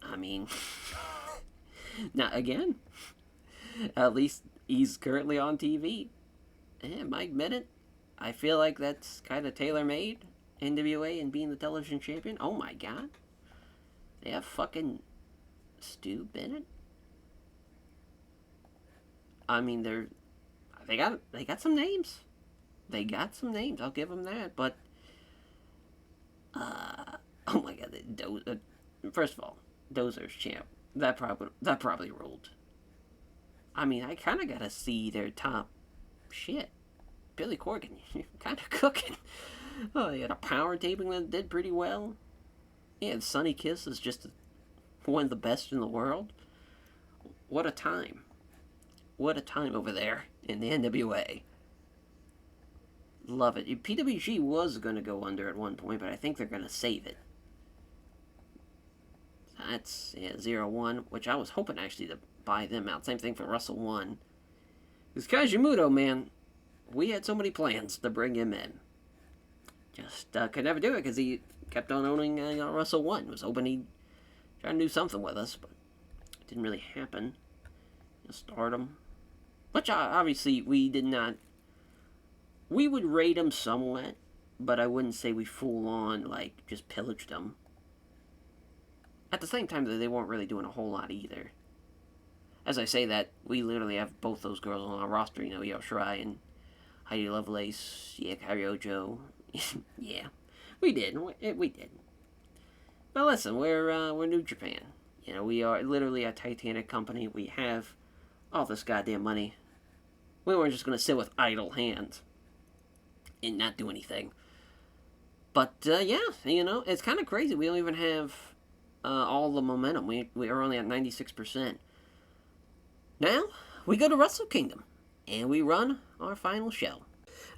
I mean, not again. At least he's currently on TV. Yeah, Mike Bennett. I feel like that's kind of tailor-made, NWA and being the television champion. Oh my god. They have fucking Stu Bennett? I mean, they got some names. They got some names, I'll give them that, but, oh my god, first of all, Dozer's champ. That probably ruled. I mean, I kind of gotta see their top shit. Billy Corgan, you're kind of cooking. Oh, he had a power taping that did pretty well. Yeah, Sunny Kiss is just one of the best in the world. What a time. What a time over there in the NWA. Love it. PWG was going to go under at one point, but I think they're going to save it. That's, yeah, 0-1, which I was hoping actually to buy them out. Same thing for Wrestle 1. Because Kajimuto, man, we had so many plans to bring him in. Just could never do it because he kept on owning Wrestle 1. Was hoping he'd try to do something with us, but it didn't really happen. Stardom. Which obviously we did not. We would rate him somewhat, but I wouldn't say we full on, like, just pillaged them. At the same time, they weren't really doing a whole lot either. As I say that, we literally have both those girls on our roster, you know, Io Shirai and Heidi Lovelace, yeah, Karyojo. Yeah, we did. We did. But listen, we're New Japan. You know, we are literally a Titanic company. We have all this goddamn money. We weren't just going to sit with idle hands and not do anything. But, yeah, you know, it's kind of crazy. We don't even have all the momentum. We are only at 96%. Now, we go to Wrestle Kingdom, and we run our final show.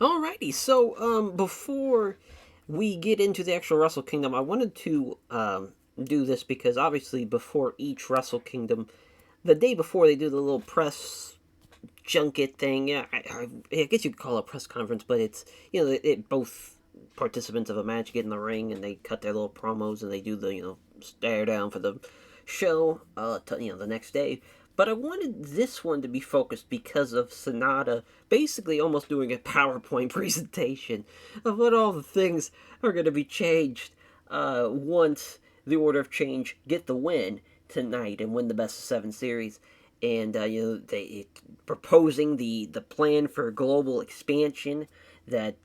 Alrighty, so before we get into the actual Wrestle Kingdom, I wanted to do this because obviously before each Wrestle Kingdom, the day before they do the little press junket thing, yeah, I guess you could call it a press conference, but it's, you know, both participants of a match get in the ring and they cut their little promos and they do the, you know, stare down for the show, you know, the next day. But I wanted this one to be focused because of Sonata basically almost doing a PowerPoint presentation of what all the things are going to be changed once the Order of Change get the win tonight and win the Best of 7 series. And, you know, they proposing the plan for global expansion, that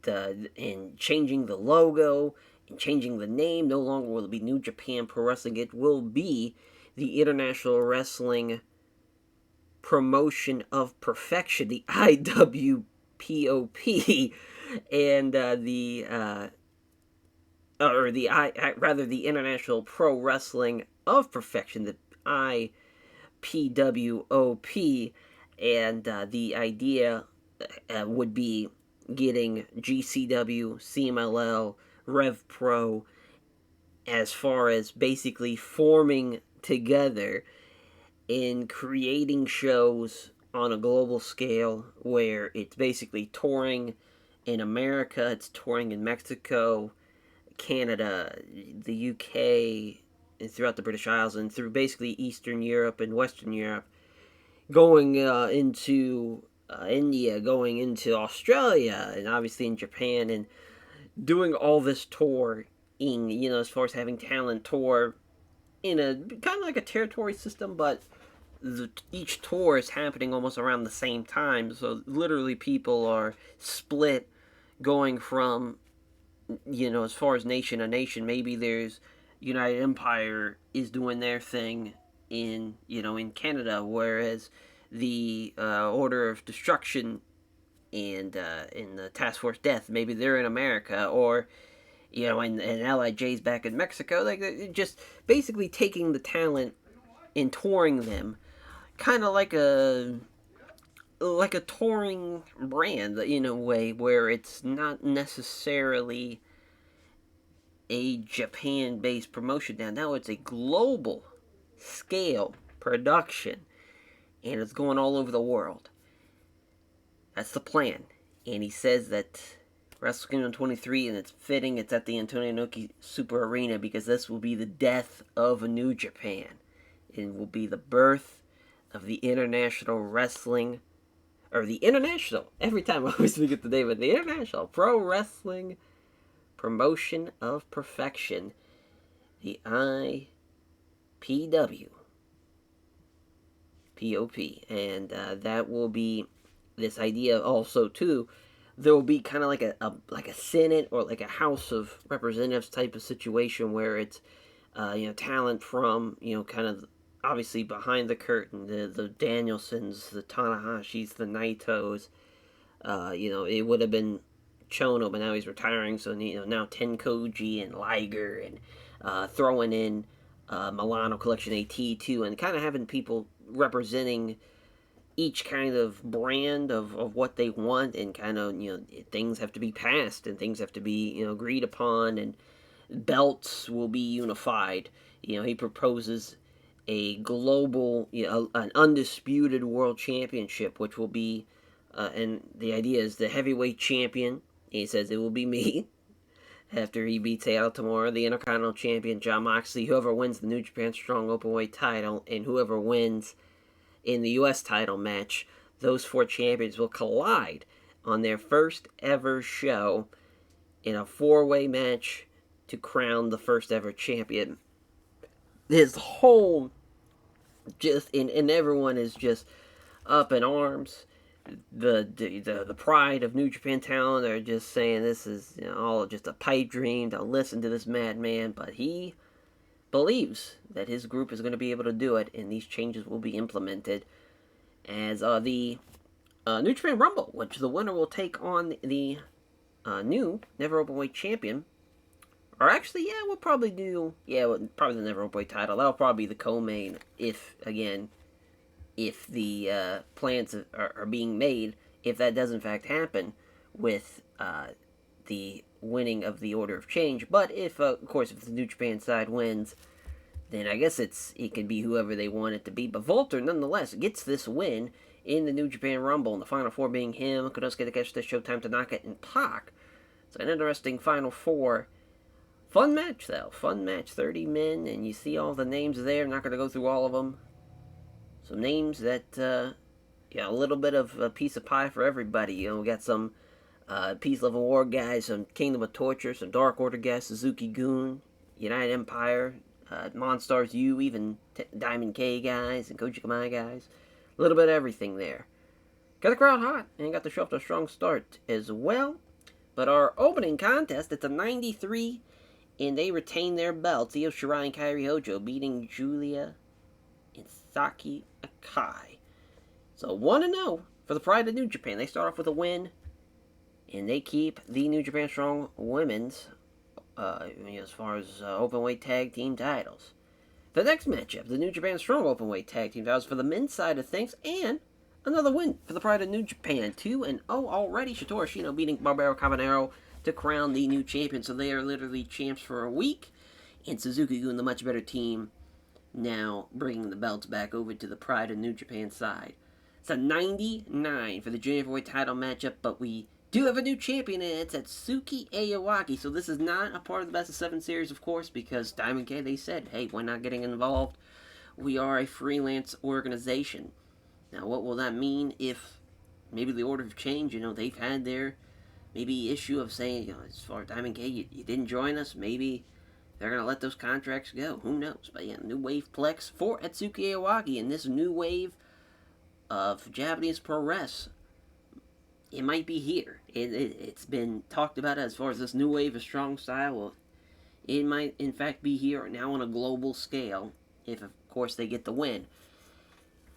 and changing the logo and changing the name. No longer will it be New Japan Pro Wrestling. It will be the International Wrestling Promotion of Perfection, the IWPOP, and the International Pro Wrestling of Perfection, the IPWOP, and the idea would be getting GCW, CMLL, Rev Pro, as far as basically forming together in creating shows on a global scale where it's basically touring in America, it's touring in Mexico, Canada, the UK, and throughout the British Isles, and through basically Eastern Europe and Western Europe, going into India, going into Australia, and obviously in Japan, and doing all this touring, you know, as far as having talent tour in a kind of like a territory system, but each tour is happening almost around the same time, so literally people are split going from, you know, as far as nation to nation. Maybe there's United Empire is doing their thing in, you know, in Canada, whereas the Order of Destruction and in the Task Force Death, maybe they're in America, or, you know, and LIJ's back in Mexico. Like, just basically taking the talent and touring them, kind of like a touring brand in a way, where it's not necessarily a Japan-based promotion now it's a global scale production, and it's going all over the world. That's the plan. And he says that Wrestle Kingdom 23, and it's fitting, it's at the Antonio Inoki Super Arena, because this will be the death of a New Japan. It will be the birth of the International Wrestling, or the International, every time I always forget the name of the International Pro Wrestling Promotion of Perfection, the IPW POP. And that will be this idea also, too. There will be kind of like a Senate or like a House of Representatives type of situation, where it's you know, talent from, you know, kind of obviously behind the curtain, the Danielsons, the Tanahashis, the Naitos, It would have been Chono, but now he's retiring. So now Tenkoji and Liger and throwing in Milano Collection AT2 and kind of having people representing each kind of brand of what they want, and kind of things have to be passed and things have to be agreed upon, and belts will be unified. He proposes a global, an undisputed world championship, which will be, and the idea is the heavyweight champion. He says it will be me after he beats Seattle tomorrow, the Intercontinental Champion Jon Moxley, whoever wins the New Japan Strong Openweight title, and whoever wins in the U.S. title match. Those four champions will collide on their first ever show in a four-way match to crown the first ever champion. His whole and everyone is just up in arms. The pride of New Japan talent are just saying this is all just a pipe dream. Don't listen to this madman, but he believes that his group is going to be able to do it, and these changes will be implemented as the New Japan Rumble, which the winner will take on the new Never Openweight champion. Or actually, yeah, we'll probably do, probably the Never Openweight title. That'll probably be the co-main if the plans are being made, if that does in fact happen with the winning of the Order of Change. But if, of course, if the New Japan side wins, then I guess it can be whoever they want it to be. But Volter, nonetheless, gets this win in the New Japan Rumble, and the Final Four being him, Konosuke Takeshita, Showtime Tanaka, and Pac. So an interesting Final Four. Fun match, though. Fun match, 30 men, and you see all the names there. I'm not going to go through all of them. Some names that, a little bit of a piece of pie for everybody. We got some Peace Love and War guys, some Kingdom of Torture, some Dark Order guys, Suzuki Gun, United Empire, Monstars U, even Diamond K guys, and Koji Kamai guys. A little bit of everything there. Got the crowd hot, and got the show off to a strong start as well. But our opening contest, it's a 93, and they retain their belts. Io Shirai and Kairi Hojo beating Julia and Saki Akai. So 1-0 for the Pride of New Japan. They start off with a win, and they keep the New Japan Strong Women's, as far as Openweight Tag Team titles. The next matchup, the New Japan Strong Openweight Tag Team titles for the men's side of things, and another win for the Pride of New Japan. 2-0 already. Shotaro Ashino beating Barbaro Cabanero to crown the new champion. So they are literally champs for a week. And Suzuki Gun, the much better team, now bringing the belts back over to the Pride of New Japan side. It's a 99 for the junior heavyweight title matchup, but we do have a new champion, and it's Atsuki Aoyagi. So this is not a part of the Best of 7 series, of course, because Diamond K, they said, hey, we're not getting involved. We are a freelance organization. Now, what will that mean if maybe the Order of Change, they've had their maybe issue of saying, as far as Diamond K, you didn't join us, maybe they're going to let those contracts go. Who knows? But yeah, new wave plex for Atsuki Aoyagi, and this new wave of Japanese pro wrestling, it might be here. It's been talked about as far as this new wave of strong style. Well, it might in fact be here now on a global scale, if of course they get the win.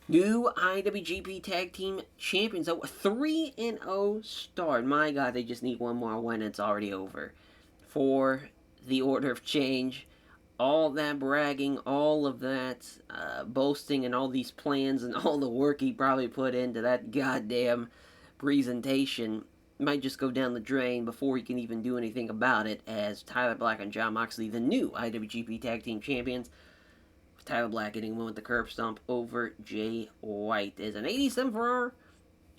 New IWGP Tag Team Champions, a 3-0 start. My God, they just need one more win and it's already over. For the Order of Change, all that bragging, all of that boasting, and all these plans, and all the work he probably put into that goddamn presentation might just go down the drain before he can even do anything about it, as Tyler Black and Jon Moxley, the new IWGP Tag Team Champions, with Tyler Black getting one with the curb stomp over Jay White. There's an 87 for our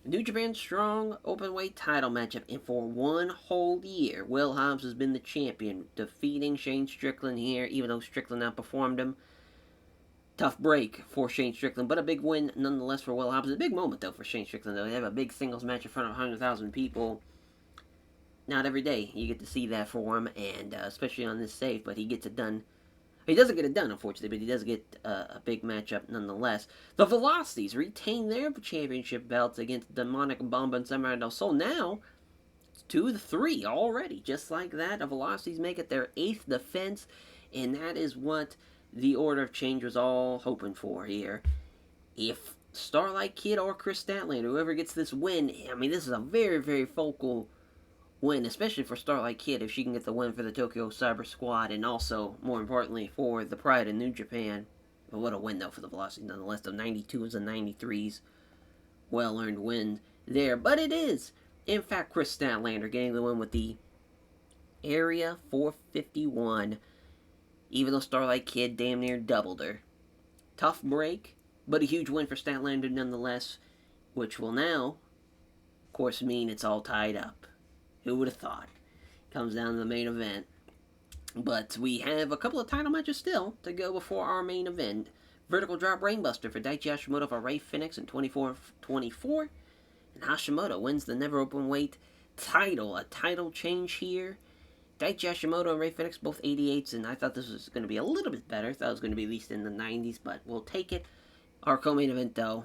New Japan Strong Openweight title matchup, and for one whole year, Will Hobbs has been the champion, defeating Shane Strickland here, even though Strickland outperformed him. Tough break for Shane Strickland, but a big win nonetheless for Will Hobbs. A big moment, though, for Shane Strickland, though. They have a big singles match in front of 100,000 people. Not every day you get to see that for him, and especially on this save, but he gets it done. He doesn't get it done, unfortunately, but he does get a big matchup nonetheless. The Velocities retain their championship belts against Demonic Bomba and Samurai del Sol. Now, it's 2-3 already. Just like that, the Velocities make it their 8th defense, and that is what the Order of Change was all hoping for here. If Starlight Kid or Chris Statlander, whoever gets this win, I mean, this is a very, very focal win, especially for Starlight Kid if she can get the win for the Tokyo Cyber Squad, and also, more importantly, for the Pride in New Japan. But what a win, though, for the Velocity, nonetheless. The 92s and 93s, well-earned win there. But it is, in fact, Chris Statlander getting the win with the Area 451, even though Starlight Kid damn near doubled her. Tough break, but a huge win for Statlander nonetheless, which will now, of course, mean it's all tied up. Who would have thought? Comes down to the main event. But we have a couple of title matches still to go before our main event. Vertical Drop Rainbuster for Daichi Hashimoto for Ray Phoenix in 24-24. And Hashimoto wins the Never Openweight title. A title change here. Daichi Hashimoto and Ray Phoenix, both 88s, and I thought this was going to be a little bit better. I thought it was going to be at least in the 90s, but we'll take it. Our co-main event, though,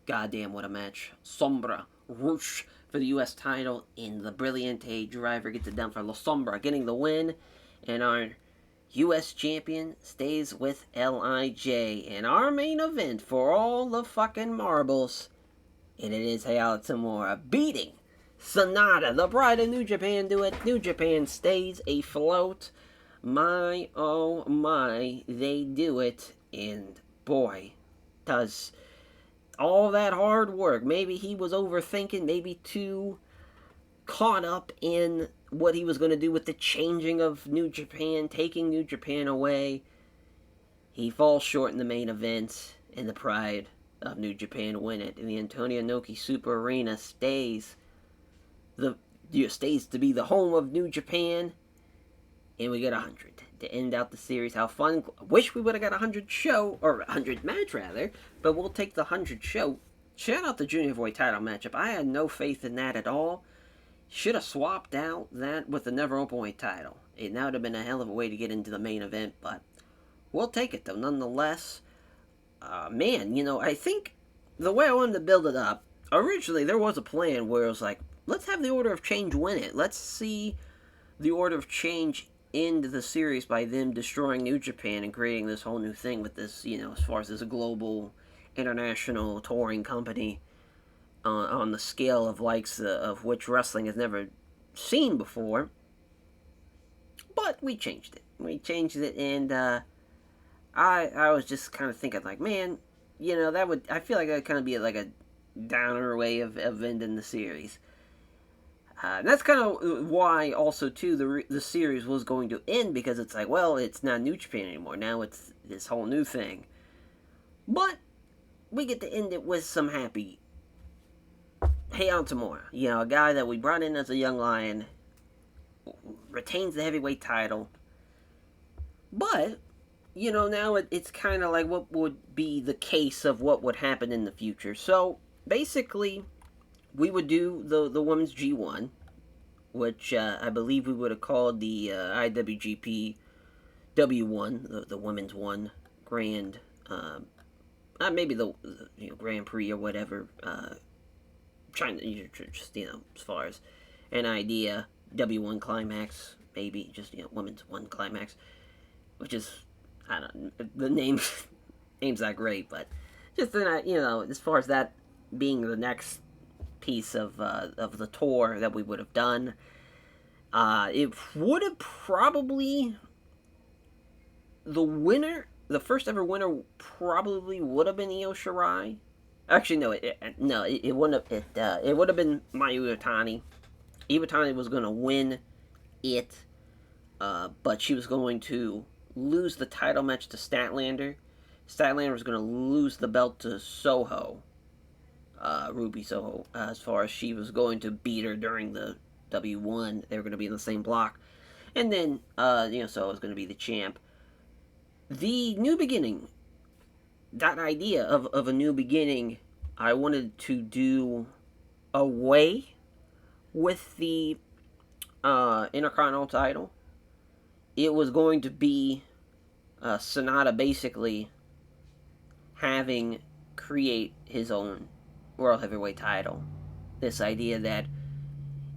goddamn, what a match. Sombra Rush for the U.S. title, and the Brilliante Driver gets it done for La Sombra, getting the win, and our U.S. champion stays with LIJ. And our main event for all the fucking marbles, and it is Hayata Tamura beating Sonata, the Pride of New Japan, do it. New Japan stays afloat. My, oh my, they do it. And boy, does all that hard work. Maybe he was overthinking, maybe too caught up in what he was going to do with the changing of New Japan, taking New Japan away. He falls short in the main event, and the Pride of New Japan win it. And the Antonio Inoki Super Arena stays to be the home of New Japan, and we get 100 to end out the series. How fun. I wish we would have got 100 show, or 100 match rather, but we'll take the 100 show. Shout out the Junior Heavyweight title matchup. I had no faith in that at all. Should have swapped out that with the Never Openweight title. It now would have been a hell of a way to get into the main event, but we'll take it though nonetheless. Man, I think the way I wanted to build it up, originally there was a plan where it was like, let's have the Order of Change win it. Let's see the Order of Change end the series by them destroying New Japan and creating this whole new thing with this, as far as this global, international touring company on the scale of likes of which wrestling has never seen before. But we changed it. And I was just kind of thinking like, man, I feel like that would kind of be like a downer way of ending the series. And that's kind of why, also, too, the series was going to end, because it's like, well, it's not New Japan anymore. Now it's this whole new thing. But we get to end it with some happy Hayata Tamura. A guy that we brought in as a young lion, retains the heavyweight title. But, now it's kind of like what would be the case of what would happen in the future. So, basically, we would do the women's G1, which I believe we would have called the IWGP W1, the women's one, Grand, maybe the Grand Prix or whatever, trying to, just, as far as an idea, W1 Climax, maybe, just, women's one Climax, which is, I don't know, the name's not great, but just, as far as that being the next piece of the tour that we would have done. It would have probably, the first ever winner probably would have been Io Shirai. Actually, no, it wouldn't have. It would have been Mayu Iwatani. Iwatani was going to win it, but she was going to lose the title match to Statlander. Statlander was going to lose the belt to Soho. Ruby Soho, as far as she was going to beat her during the W1. They were going to be in the same block. And then, Soho was going to be the champ. The new beginning, that idea of a new beginning, I wanted to do away with the Intercontinental title. It was going to be Sonata basically having create his own World Heavyweight title. This idea that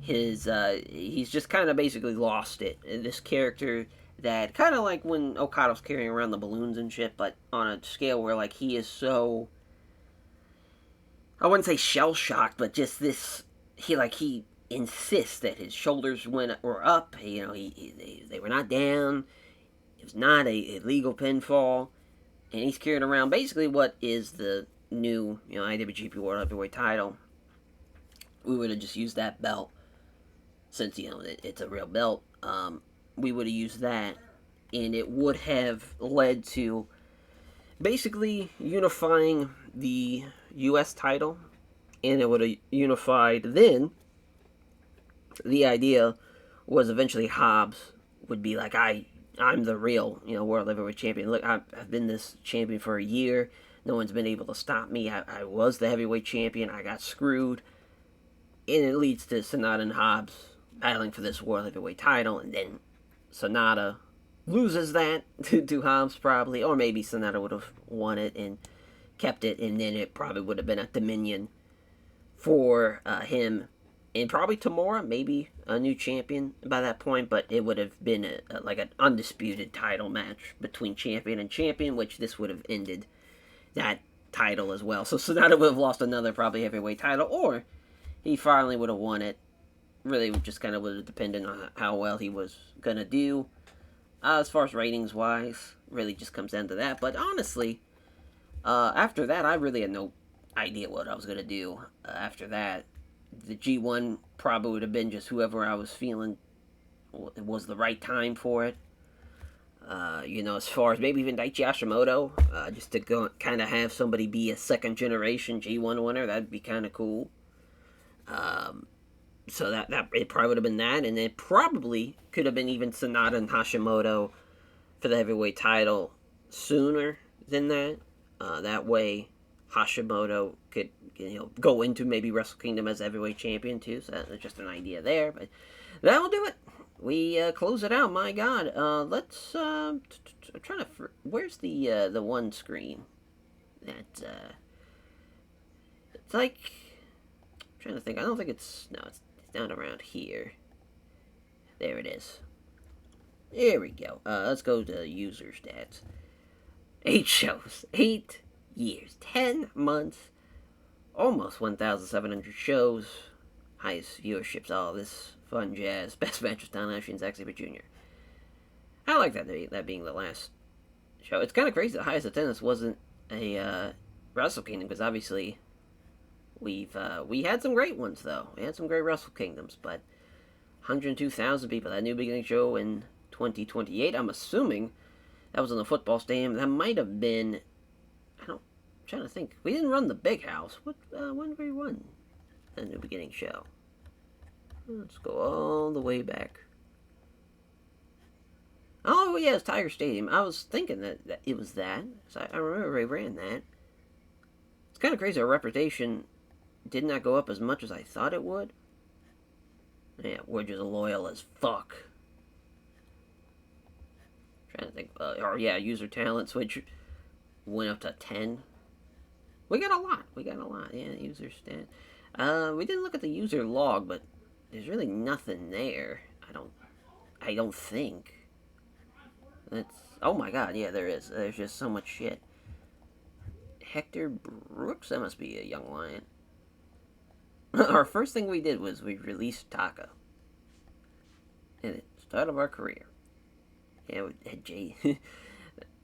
he's just kind of basically lost it. This character that, kind of like when Okada's carrying around the balloons and shit, but on a scale where, like, he is so I wouldn't say shell shocked, but just this. He insists that his shoulders were up. They were not down. It was not a legal pinfall, and he's carrying around basically what is the new IWGP World Heavyweight Title. We would have just used that belt since it's a real belt. We would have used that, and it would have led to basically unifying the U.S. title, and it would have unified. Then the idea was eventually Hobbs would be like, I'm the real world heavyweight champion. Look, I've been this champion for a year. No one's been able to stop me. I was the heavyweight champion. I got screwed, and it leads to Sonata and Hobbs battling for this world heavyweight title, and then Sonata loses that to Hobbs probably, or maybe Sonata would have won it and kept it, and then it probably would have been at Dominion for him, and probably Tamura, maybe a new champion by that point, but it would have been like an undisputed title match between champion and champion, which this would have ended that title as well. So Sonata would have lost another probably heavyweight title, or he finally would have won it. Really just kind of would have depended on how well he was going to do. As far as ratings-wise, really just comes down to that. But honestly, after that, I really had no idea what I was going to do after that. The G1 probably would have been just whoever I was feeling it was the right time for it. As far as maybe even Daichi Hashimoto, just to go kind of have somebody be a second-generation G1 winner, that'd be kind of cool. So that it probably would have been that, and it probably could have been even Sonata and Hashimoto for the heavyweight title sooner than that. That way, Hashimoto could go into maybe Wrestle Kingdom as heavyweight champion too. So that's just an idea there, but that'll do it. We close it out. My God, let's. I'm trying to. Where's the one screen? That it's like. I'm trying to think. I don't think it's it's down around here. There it is. There we go. Let's go to user stats. 8 shows. 8 years. 10 months. Almost 1,700 shows. Highest viewerships. All this fun jazz. Best match with Don Ashley and Zack Sabre Jr. I like that being the last show. It's kind of crazy the highest attendance wasn't a Wrestle Kingdom, because obviously we had some great ones, though. We had some great Wrestle Kingdoms, but 102,000 people. That New Beginning show in 2028. I'm assuming that was in the football stadium. That might have been. I'm trying to think. We didn't run the Big House. When did we run the New Beginning show? Let's go all the way back. Oh yeah, it's Tiger Stadium. I was thinking that it was that. So I remember we ran that. It's kind of crazy. Our reputation did not go up as much as I thought it would. Yeah, we're just loyal as fuck. Trying to think. User talent switch went up to 10. We got a lot. Yeah, user stat. We didn't look at the user log, but there's really nothing there. I don't think. Oh my God, yeah, there is. There's just so much shit. Hector Brooks, that must be a young lion. Our first thing we did was we released Taka. And it started our career. Yeah, we had Jay.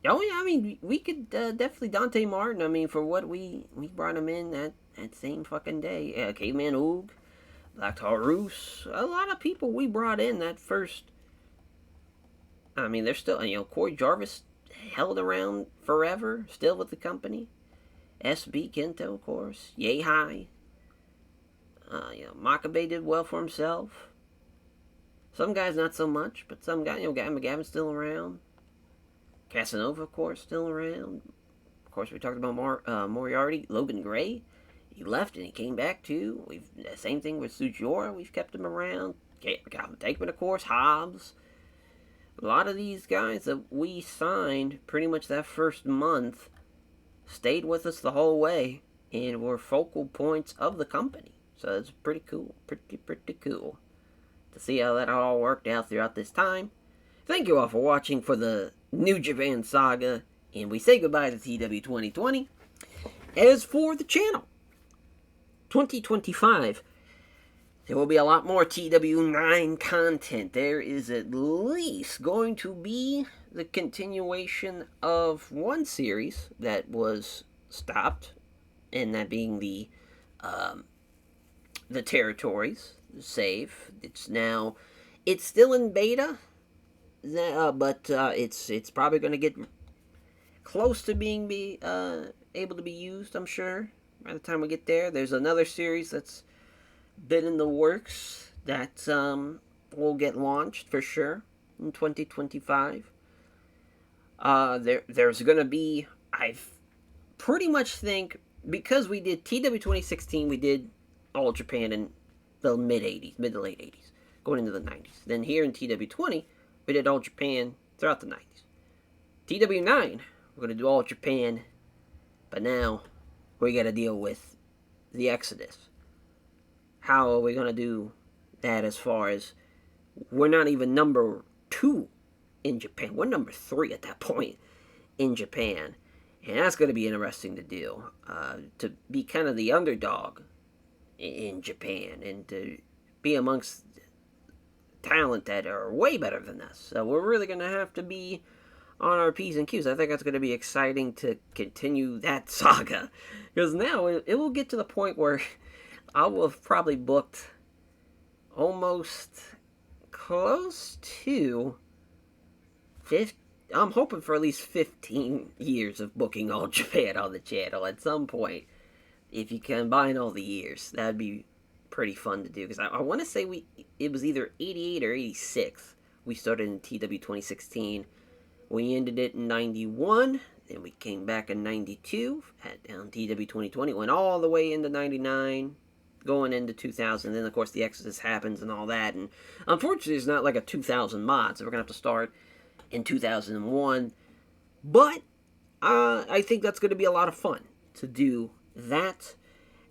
Oh yeah, I mean, we could definitely Dante Martin. I mean, for what we brought him in that same fucking day. Yeah, Caveman Oog, Black Taurus, a lot of people we brought in that first. I mean, they're still, Corey Jarvis held around forever, still with the company. SB Kento, of course. Yay High. Makabe did well for himself. Some guys not so much, but some guys, Gavin McGavin's still around. Casanova, of course, still around. Of course, we talked about Moriarty. Logan Gray, he left and he came back too. Same thing with Sujiora, we've kept him around. Calvin Takeman, of course, Hobbs. A lot of these guys that we signed pretty much that first month stayed with us the whole way and were focal points of the company. So it's pretty cool. Pretty cool to see how that all worked out throughout this time. Thank you all for watching for the New Japan Saga, and we say goodbye to TEW 2020. As for the channel, 2025, there will be a lot more TW9 content. There is at least going to be the continuation of one series that was stopped, and that being the territories save. It's still in beta, but it's probably going to get close to being able to be used. I'm sure by the time we get there. There's another series that's been in the works that will get launched for sure in 2025. There's gonna be, I pretty much think, because we did TW 2016, we did All Japan in the mid to late 80s, going into the 90s. Then here in TW 20, we did All Japan throughout the 90s. TW 9, we're gonna do All Japan, but now we got to deal with the Exodus. How are we going to do that as far as we're not even number 2 in Japan? We're number 3 at that point in Japan. And that's going to be interesting to do. To be kind of the underdog in Japan and to be amongst talent that are way better than us. So we're really going to have to be on our P's and Q's. I think that's going to be exciting to continue that saga. Because now it will get to the point where I will have probably booked almost close to 50. I'm hoping for at least 15 years of booking All Japan on the channel at some point. If you combine all the years, that'd be pretty fun to do. Because I want to say it was either 88 or 86. We started in TW 2016. We ended it in 91. Then we came back in 92. Had down TW 2020. Went all the way into 99. Going into 2000. Then, of course, the Exodus happens and all that. And unfortunately, it's not like a 2000 mod. So we're going to have to start in 2001. But I think that's going to be a lot of fun to do that.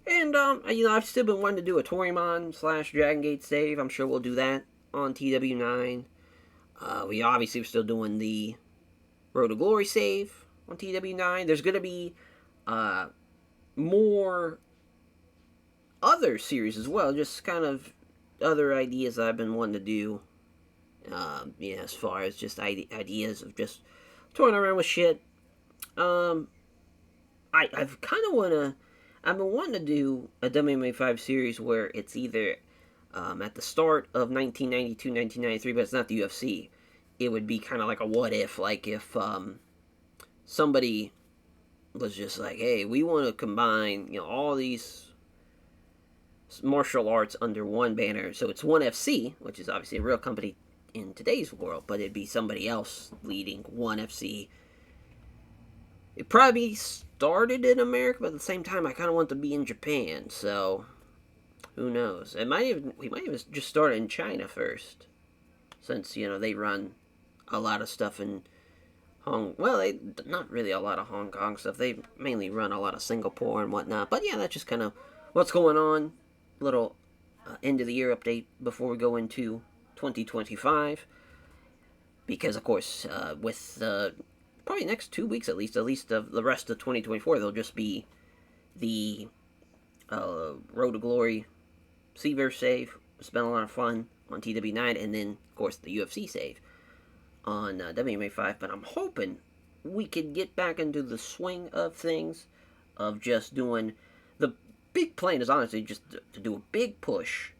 And, I've still been wanting to do a Torimon / Dragon Gate save. I'm sure we'll do that on TW9. We obviously are still doing the Road to Glory save on TW9. There's going to be more other series as well. Just kind of other ideas that I've been wanting to do. As far as just ideas of just toying around with shit. I've been wanting to do a WMA5 series where it's either at the start of 1992, 1993, but it's not the UFC. It would be kind of like a what if, like if somebody was just like, hey, we want to combine, all these martial arts under one banner. So it's ONE FC, which is obviously a real company in today's world, but it'd be somebody else leading ONE FC. It probably started in America, but at the same time, I kind of want to be in Japan, so who knows? We might even just start in China first, since, they run a lot of stuff in not really a lot of Hong Kong stuff. They mainly run a lot of Singapore and whatnot, but yeah, that's just kind of what's going on. Little end of the year update before we go into 2025, because of course, with probably next 2 weeks at least of the rest of 2024, there'll just be the Road to Glory Seaverse save. It's been a lot of fun on TW9, and then of course the UFC save on WMA5. But I'm hoping we could get back into the swing of things, of just doing the big plan is honestly just to do a big push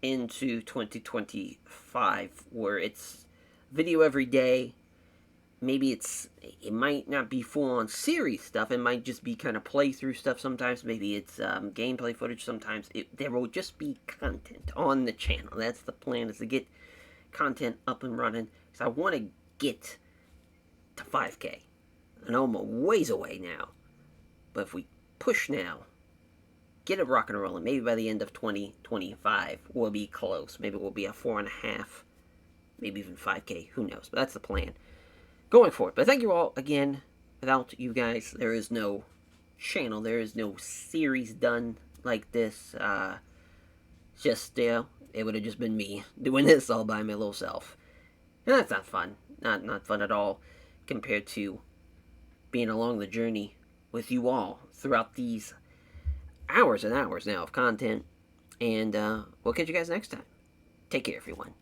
into 2025, where it's video every day. Maybe it might not be full-on series stuff. It might just be kind of playthrough stuff sometimes. Maybe it's gameplay footage sometimes. There will just be content on the channel. That's the plan, is to get content up and running. Because I want to get to 5K. I know I'm a ways away now. But if we push now, get it rocking and rolling, maybe by the end of 2025, we'll be close. Maybe we'll be at 4.5, maybe even 5K. Who knows? But that's the plan going forward. But thank you all again. Without you guys, there is no channel. There is no series done like this. Just, it would have just been me doing this all by my little self. And that's not fun. Not fun at all, compared to being along the journey with you all throughout these hours and hours now of content. And we'll catch you guys next time. Take care, everyone.